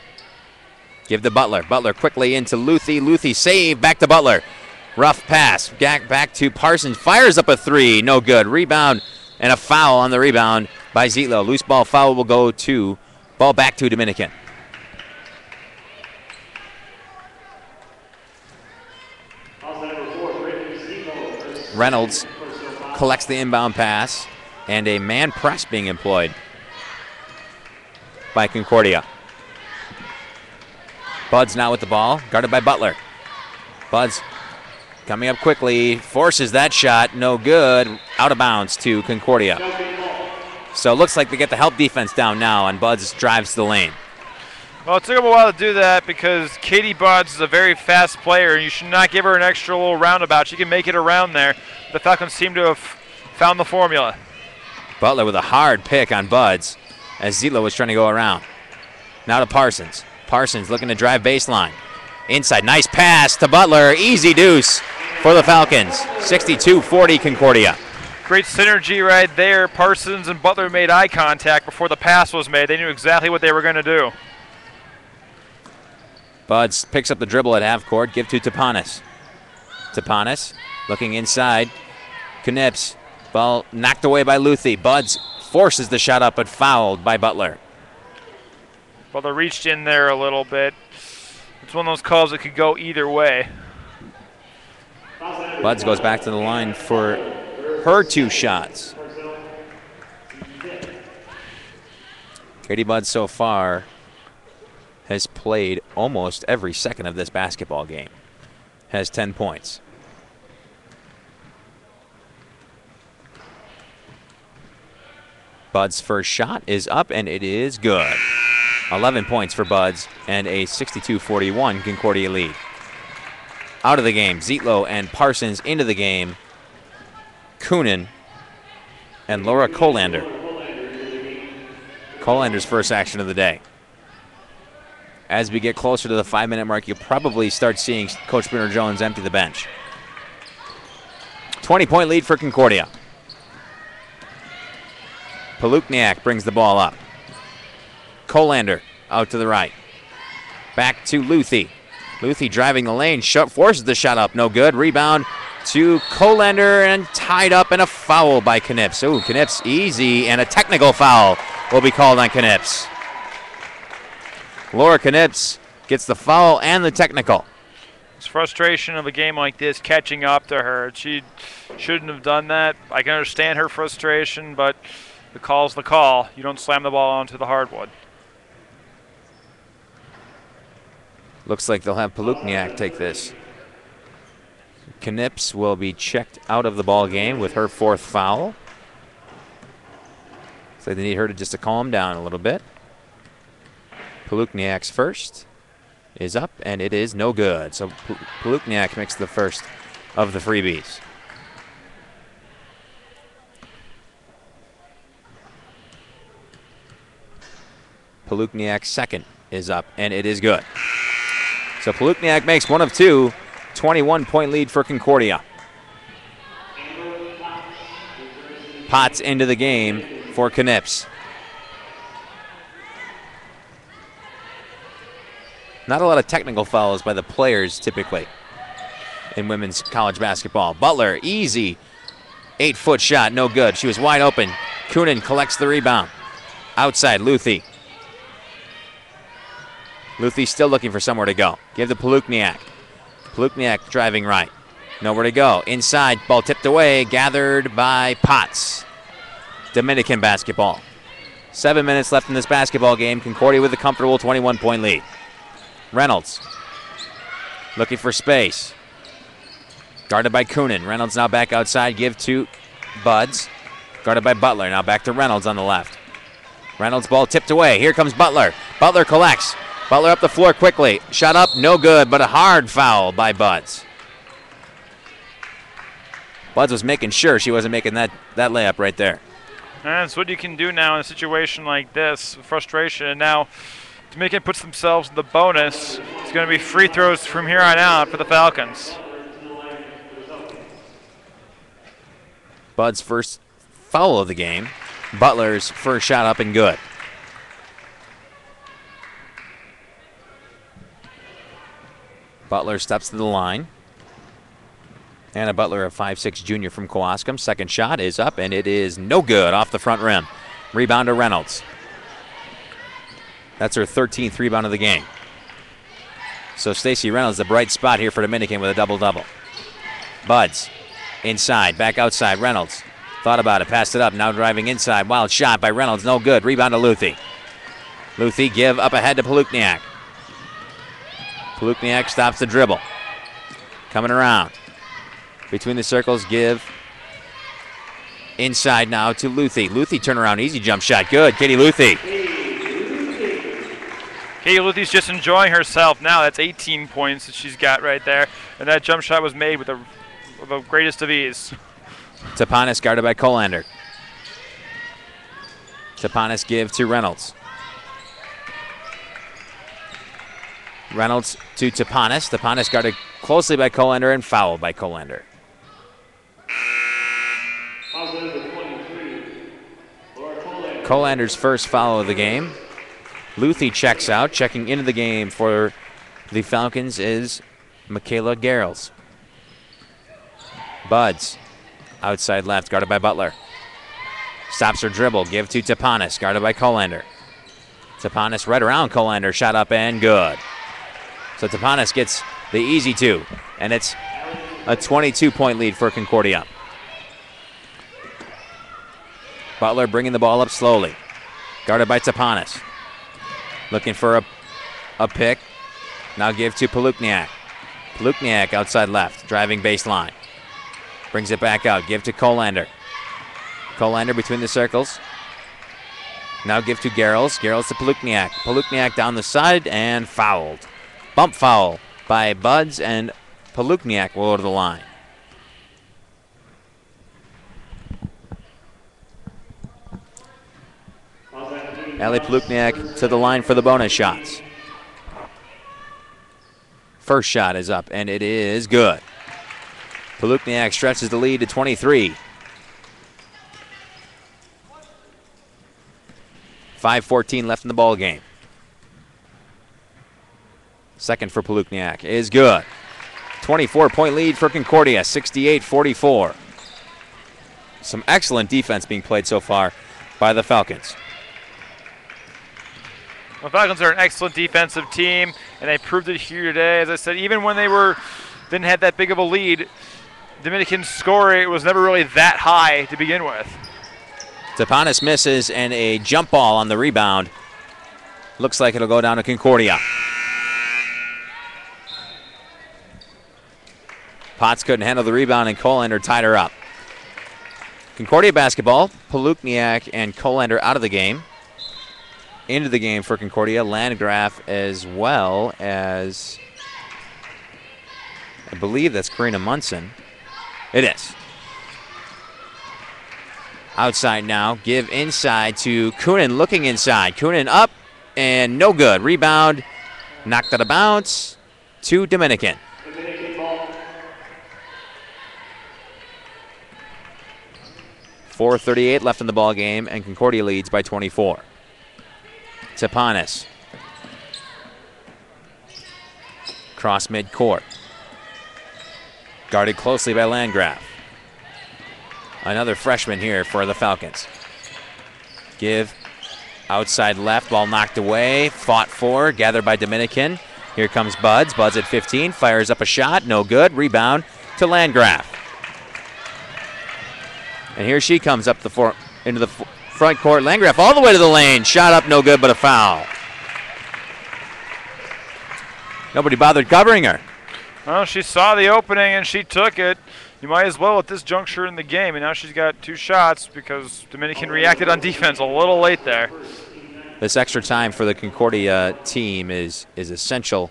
S1: Give to Butler. Butler quickly into Luthi. Luthi save, back to Butler. Rough pass, back to Parsons. Fires up a three, no good. Rebound and a foul on the rebound by Zietlow. Loose ball foul will go to, ball back to Dominican. Reynolds collects the inbound pass, and a man press being employed by Concordia. Buds now with the ball, guarded by Butler. Buds coming up quickly, forces that shot, no good, out of bounds to Concordia. So it looks like they get the help defense down now, and Buds drives the lane.
S2: Well, it took him a while to do that because Katie Buds is a very fast player, and you should not give her an extra little roundabout. She can make it around there. The Falcons seem to have found the formula.
S1: Butler with a hard pick on Buds as Zietlow was trying to go around. Now to Parsons. Parsons looking to drive baseline. Inside, nice pass to Butler. Easy deuce for the Falcons. 62-40 Concordia.
S2: Great synergy right there. Parsons and Butler made eye contact before the pass was made. They knew exactly what they were going to do.
S1: Buds picks up the dribble at half court. Give to Tapanis. Tapanis looking inside. Knips. Ball knocked away by Luthi. Buds forces the shot up but fouled by Butler.
S2: Butler reached in there a little bit. It's one of those calls that could go either way.
S1: Buds goes back to the line for her 2 shots. Katie Buds so far has played almost every second of this basketball game. Has 10 points. Buds' first shot is up, and it is good. 11 points for Buds and a 62-41 Concordia lead. Out of the game, Zietlow and Parsons into the game. Coonan and Laura Colander. Colander's first action of the day. As we get closer to the 5-minute mark, you'll probably start seeing Coach Bruner Jones empty the bench. 20-point lead for Concordia. Palukniak brings the ball up. Colander out to the right. Back to Luthi. Luthi driving the lane, forces the shot up, no good. Rebound to Colander and tied up and a foul by Knips. Ooh, Knips easy, and a technical foul will be called on Knips. Laura Knips gets the foul and the technical.
S2: It's frustration of a game like this catching up to her. She shouldn't have done that. I can understand her frustration, but the call's the call. You don't slam the ball onto the hardwood.
S1: Looks like they'll have Palukniak take this. Knips will be checked out of the ball game with her 4th foul. So they need her to calm down a little bit. Palukniak's first is up, and it is no good. So Palukniak makes the first of the freebies. Palukniak's second is up, and it is good. So Palukniak makes 1 of 2, 21-point lead for Concordia. Potts into the game for Knips. Not a lot of technical fouls by the players typically in women's college basketball. Butler, easy 8-foot shot, no good. She was wide open. Coonan collects the rebound. Outside, Luthi. Luthi still looking for somewhere to go. Give to Palukniak. Palukniak driving right. Nowhere to go. Inside, ball tipped away, gathered by Potts. Dominican basketball. 7 minutes left in this basketball game. Concordia with a comfortable 21-point lead. Reynolds looking for space. Guarded by Coonan. Reynolds now back outside. Give to Buds. Guarded by Butler. Now back to Reynolds on the left. Reynolds ball tipped away. Here comes Butler. Butler collects. Butler up the floor quickly. Shot up, no good, but a hard foul by Buds. Buds was making sure she wasn't making that layup right there.
S2: That's what you can do now in a situation like this. Frustration, and now Dominican puts themselves in the bonus. It's going to be free throws from here on out for the Falcons.
S1: Bud's first foul of the game. Butler's first shot up and good. Butler steps to the line. Anna Butler, a 5'6" junior from Kewaskum. Second shot is up, and it is no good off the front rim. Rebound to Reynolds. That's her 13th rebound of the game. So Stacey Reynolds, the bright spot here for Dominican with a double-double. Buds inside, back outside. Reynolds thought about it, passed it up. Now driving inside. Wild shot by Reynolds, no good. Rebound to Luthi. Luthi give up ahead to Palukniak. Palukniak stops the dribble. Coming around. Between the circles, give inside now to Luthi. Luthi turnaround, easy jump shot. Good, Katie Luthi.
S2: Katie Luthi's just enjoying herself now. That's 18 points that she's got right there. And that jump shot was made with the greatest of ease.
S1: Tapanis guarded by Colander. Tapanis give to Reynolds. Reynolds to Tapanis. Tapanis guarded closely by Colander and fouled by Colander.
S3: Fouls in the 23. Laura Colander.
S1: Colander's first foul of the game. Luthi checks out. Checking into the game for the Falcons is Michaela Garrels. Buds, outside left, guarded by Butler. Stops her dribble, give to Tapanis, guarded by Colander. Tapanis right around Colander, shot up and good. So Tapanis gets the easy two, and it's a 22-point lead for Concordia. Butler bringing the ball up slowly, guarded by Tapanis. Looking for a pick. Now give to Palukniak. Palukniak outside left, driving baseline. Brings it back out, give to Colander. Colander between the circles. Now give to Garrels. Garrels to Palukniak. Palukniak down the side and fouled. Bump foul by Buds, and Palukniak will go to the line. Ali Palukniak to the line for the bonus shots. First shot is up, and it is good. Palukniak stretches the lead to 23. 5:14 left in the ball game. Second for Palukniak is good. 24-point lead for Concordia, 68-44. Some excellent defense being played so far by the Falcons.
S2: The Falcons are an excellent defensive team, and they proved it here today. As I said, even when they didn't have that big of a lead, Dominican's score rate was never really that high to begin with.
S1: Tapanis misses, and a jump ball on the rebound. Looks like it'll go down to Concordia. Potts couldn't handle the rebound, and Colander tied her up. Concordia basketball, Palukniak and Colander out of the game. Into the game for Concordia, Landgraf, as well as, I believe that's Karina Munson. It is. Outside now, give inside to Kunin, looking inside. Kunin up and no good. Rebound, knocked out of bounds to Dominican.
S3: Dominican ball.
S1: 4:38 left in the ball game, and Concordia leads by 24. Tapanis. Cross midcourt. Guarded closely by Landgraf. Another freshman here for the Falcons. Give outside left, ball knocked away, fought for, gathered by Dominican. Here comes Buds. Buds at 15, fires up a shot, no good. Rebound to Landgraf. And here she comes up into the front court. Landgraf all the way to the lane. Shot up, no good, but a foul. Nobody bothered covering her.
S2: Well, she saw the opening and she took it. You might as well at this juncture in the game, and now she's got two shots because Dominican reacted on defense a little late there.
S1: This extra time for the Concordia team is essential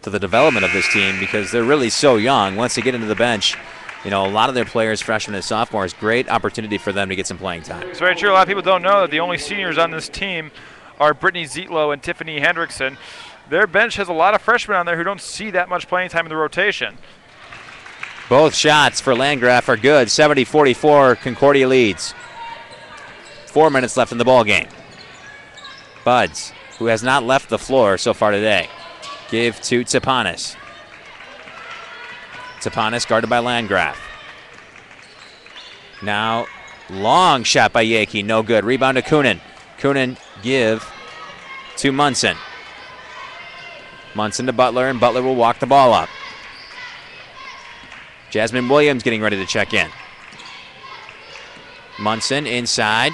S1: to the development of this team because they're really so young. Once they get into the bench, you know, a lot of their players, freshmen and sophomores, great opportunity for them to get some playing time.
S2: It's very true. A lot of people don't know that the only seniors on this team are Brittany Zietlow and Tiffany Hendrickson. Their bench has a lot of freshmen on there who don't see that much playing time in the rotation.
S1: Both shots for Landgraf are good. 70-44, Concordia leads. 4 minutes left in the ball game. Buds, who has not left the floor so far today, give to Tapanis. Tapanis guarded by Landgraf. Now, long shot by Yaki, no good. Rebound to Kunin. Kunin give to Munson. Munson to Butler, and Butler will walk the ball up. Jasmine Williams getting ready to check in. Munson inside.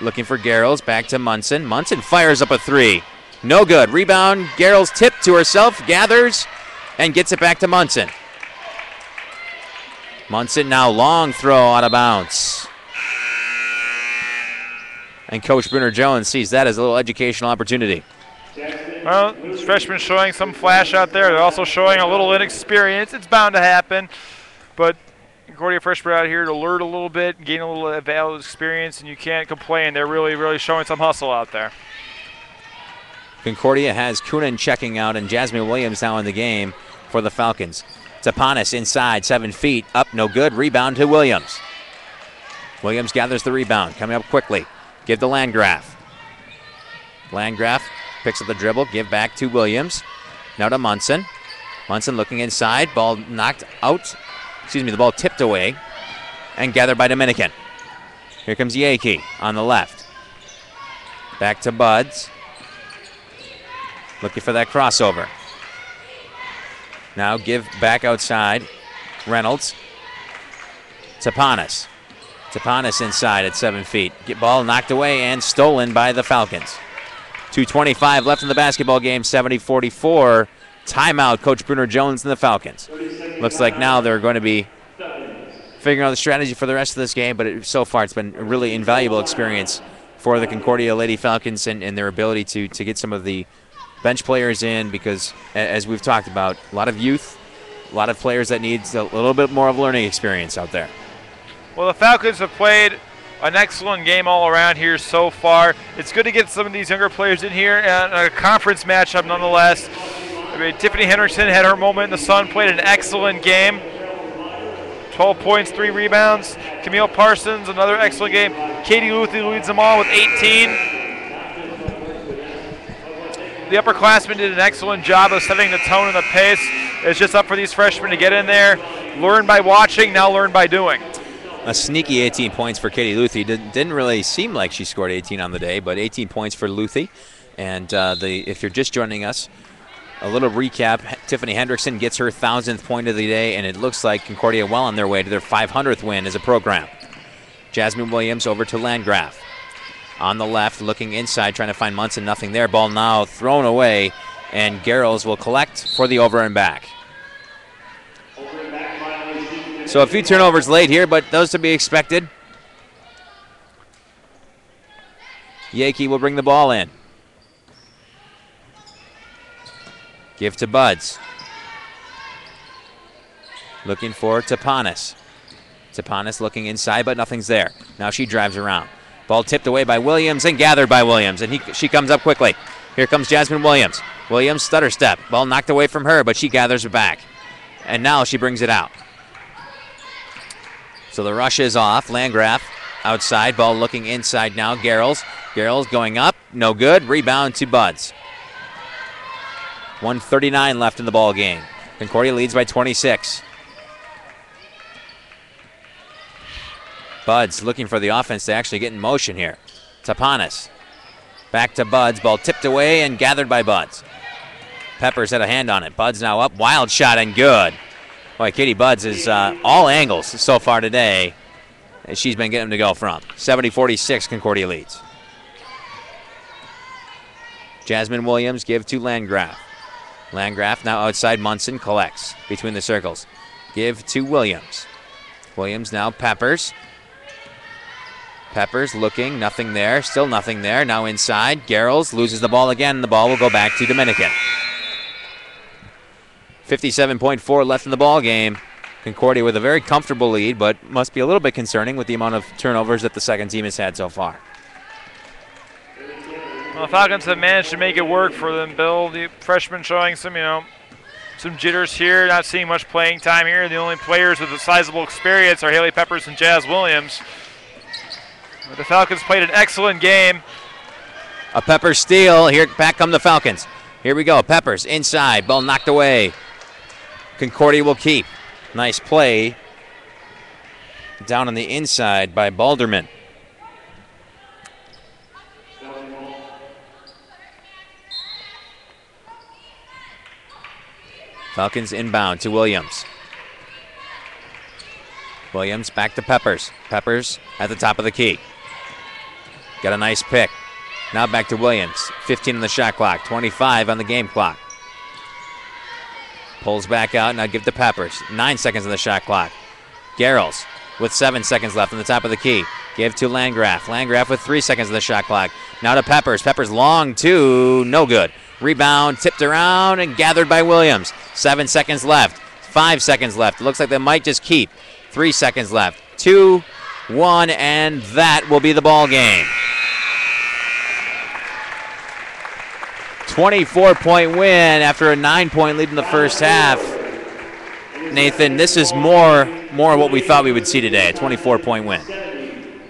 S1: Looking for Garrels, back to Munson. Munson fires up a three. No good. Rebound, Garrels tipped to herself, gathers, and gets it back to Munson. Munson now long throw out of bounds. And Coach Brunner Jones sees that as a little educational opportunity.
S2: Well, this freshman showing some flash out there. They're also showing a little inexperience. It's bound to happen. But Concordia freshmen out here to learn a little bit, gain a little valuable experience, and you can't complain. They're really, really showing some hustle out there.
S1: Concordia has Kunin checking out and Jasmine Williams now in the game for the Falcons. Tapanis inside, 7 feet, up, no good. Rebound to Williams. Williams gathers the rebound, coming up quickly. Give to Landgraf. Landgraf picks up the dribble, give back to Williams. Now to Munson. Munson looking inside, ball knocked out. The ball tipped away and gathered by Dominican. Here comes Yaki on the left. Back to Buds. Looking for that crossover. Now give back outside. Reynolds. Tapanis. Tapanis inside at 7 feet. Ball knocked away and stolen by the Falcons. 2:25 left in the basketball game, 70-44. Timeout, Coach Bruner Jones and the Falcons. Looks like now they're going to be figuring out the strategy for the rest of this game, but so far it's been a really invaluable experience for the Concordia Lady Falcons and their ability to get some of the bench players in, because as we've talked about, a lot of youth, a lot of players that need a little bit more of learning experience out there.
S2: Well, the Falcons have played an excellent game all around here so far. It's good to get some of these younger players in here, and a conference matchup nonetheless. I mean, Tiffany Henderson had her moment in the sun, played an excellent game. 12 points, 3 rebounds. Camille Parsons, another excellent game. Katie Luthi leads them all with 18. The upperclassmen did an excellent job of setting the tone and the pace. It's just up for these freshmen to get in there, learn by watching, now learn by doing.
S1: A sneaky 18 points for Katie Luthi. Didn't really seem like she scored 18 on the day, but 18 points for Luthi. And if you're just joining us, a little recap. Tiffany Hendrickson gets her 1,000th point of the day, and it looks like Concordia well on their way to their 500th win as a program. Jasmine Williams over to Landgraf. On the left, looking inside, trying to find Munson, nothing there. Ball now thrown away, and Garrels will collect for the over and back. So a few turnovers late here, but those to be expected. Yaki will bring the ball in. Give to Buds. Looking for Tapanis. Tapanis looking inside, but nothing's there. Now she drives around. Ball tipped away by Williams and gathered by Williams, and she comes up quickly. Here comes Jasmine Williams. Williams stutter step. Ball knocked away from her, but she gathers it back. And now she brings it out. So the rush is off. Landgraf outside. Ball looking inside now. Garrels. Garrels going up. No good. Rebound to Buds. 1:39 left in the ball game. Concordia leads by 26. Buds looking for the offense to actually get in motion here. Tapanis. Back to Buds. Ball tipped away and gathered by Buds. Peppers had a hand on it. Buds now up. Wild shot and good. Boy, Katie Buds is all angles so far today. She's been getting them to go from. 70-46, Concordia leads. Jasmine Williams give to Landgraf. Landgraf now outside. Munson collects between the circles. Give to Williams. Williams now Peppers. Peppers looking, nothing there, still nothing there. Now inside, Garrels loses the ball again, and the ball will go back to Dominican. 57.4 left in the ball game. Concordia with a very comfortable lead, but must be a little bit concerning with the amount of turnovers that the second team has had so far.
S2: Well, the Falcons have managed to make it work for them, Bill. The freshmen showing some jitters here, not seeing much playing time here. The only players with a sizable experience are Haley Peppers and Jazz Williams. But the Falcons played an excellent game.
S1: A Peppers steal. Here, back come the Falcons. Here we go. Peppers inside. Ball knocked away. Concordia will keep. Nice play down on the inside by Balderman. Falcons inbound to Williams. Williams back to Peppers. Peppers at the top of the key. Got a nice pick. Now back to Williams. 15 on the shot clock. 25 on the game clock. Pulls back out. Now give to Peppers. 9 seconds on the shot clock. Garrels with 7 seconds left on the top of the key. Give to Landgraf. Landgraf with 3 seconds on the shot clock. Now to Peppers. Peppers long two. No good. Rebound tipped around and gathered by Williams. 7 seconds left. 5 seconds left. It looks like they might just keep. 3 seconds left. 2, 1, and that will be the ball game. 24-point win after a 9-point lead in the first half. Nathan, this is more what we thought we would see today, a 24-point win.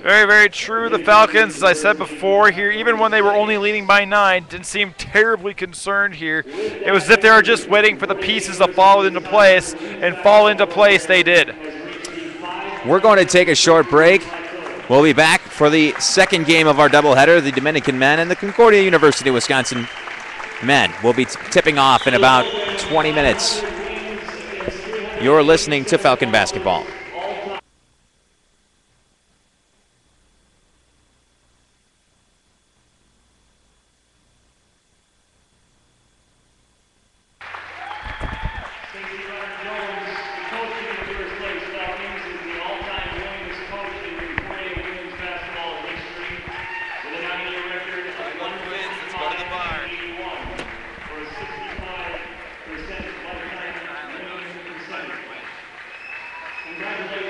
S2: Very, very true. The Falcons, as I said before here, even when they were only leading by 9, didn't seem terribly concerned here. It was as if they were just waiting for the pieces to fall into place, and fall into place they did.
S1: We're going to take a short break. We'll be back for the second game of our doubleheader, the Dominican men and the Concordia University of Wisconsin men. We'll be tipping off in about 20 minutes. You're listening to Falcon Basketball.
S3: Congratulations.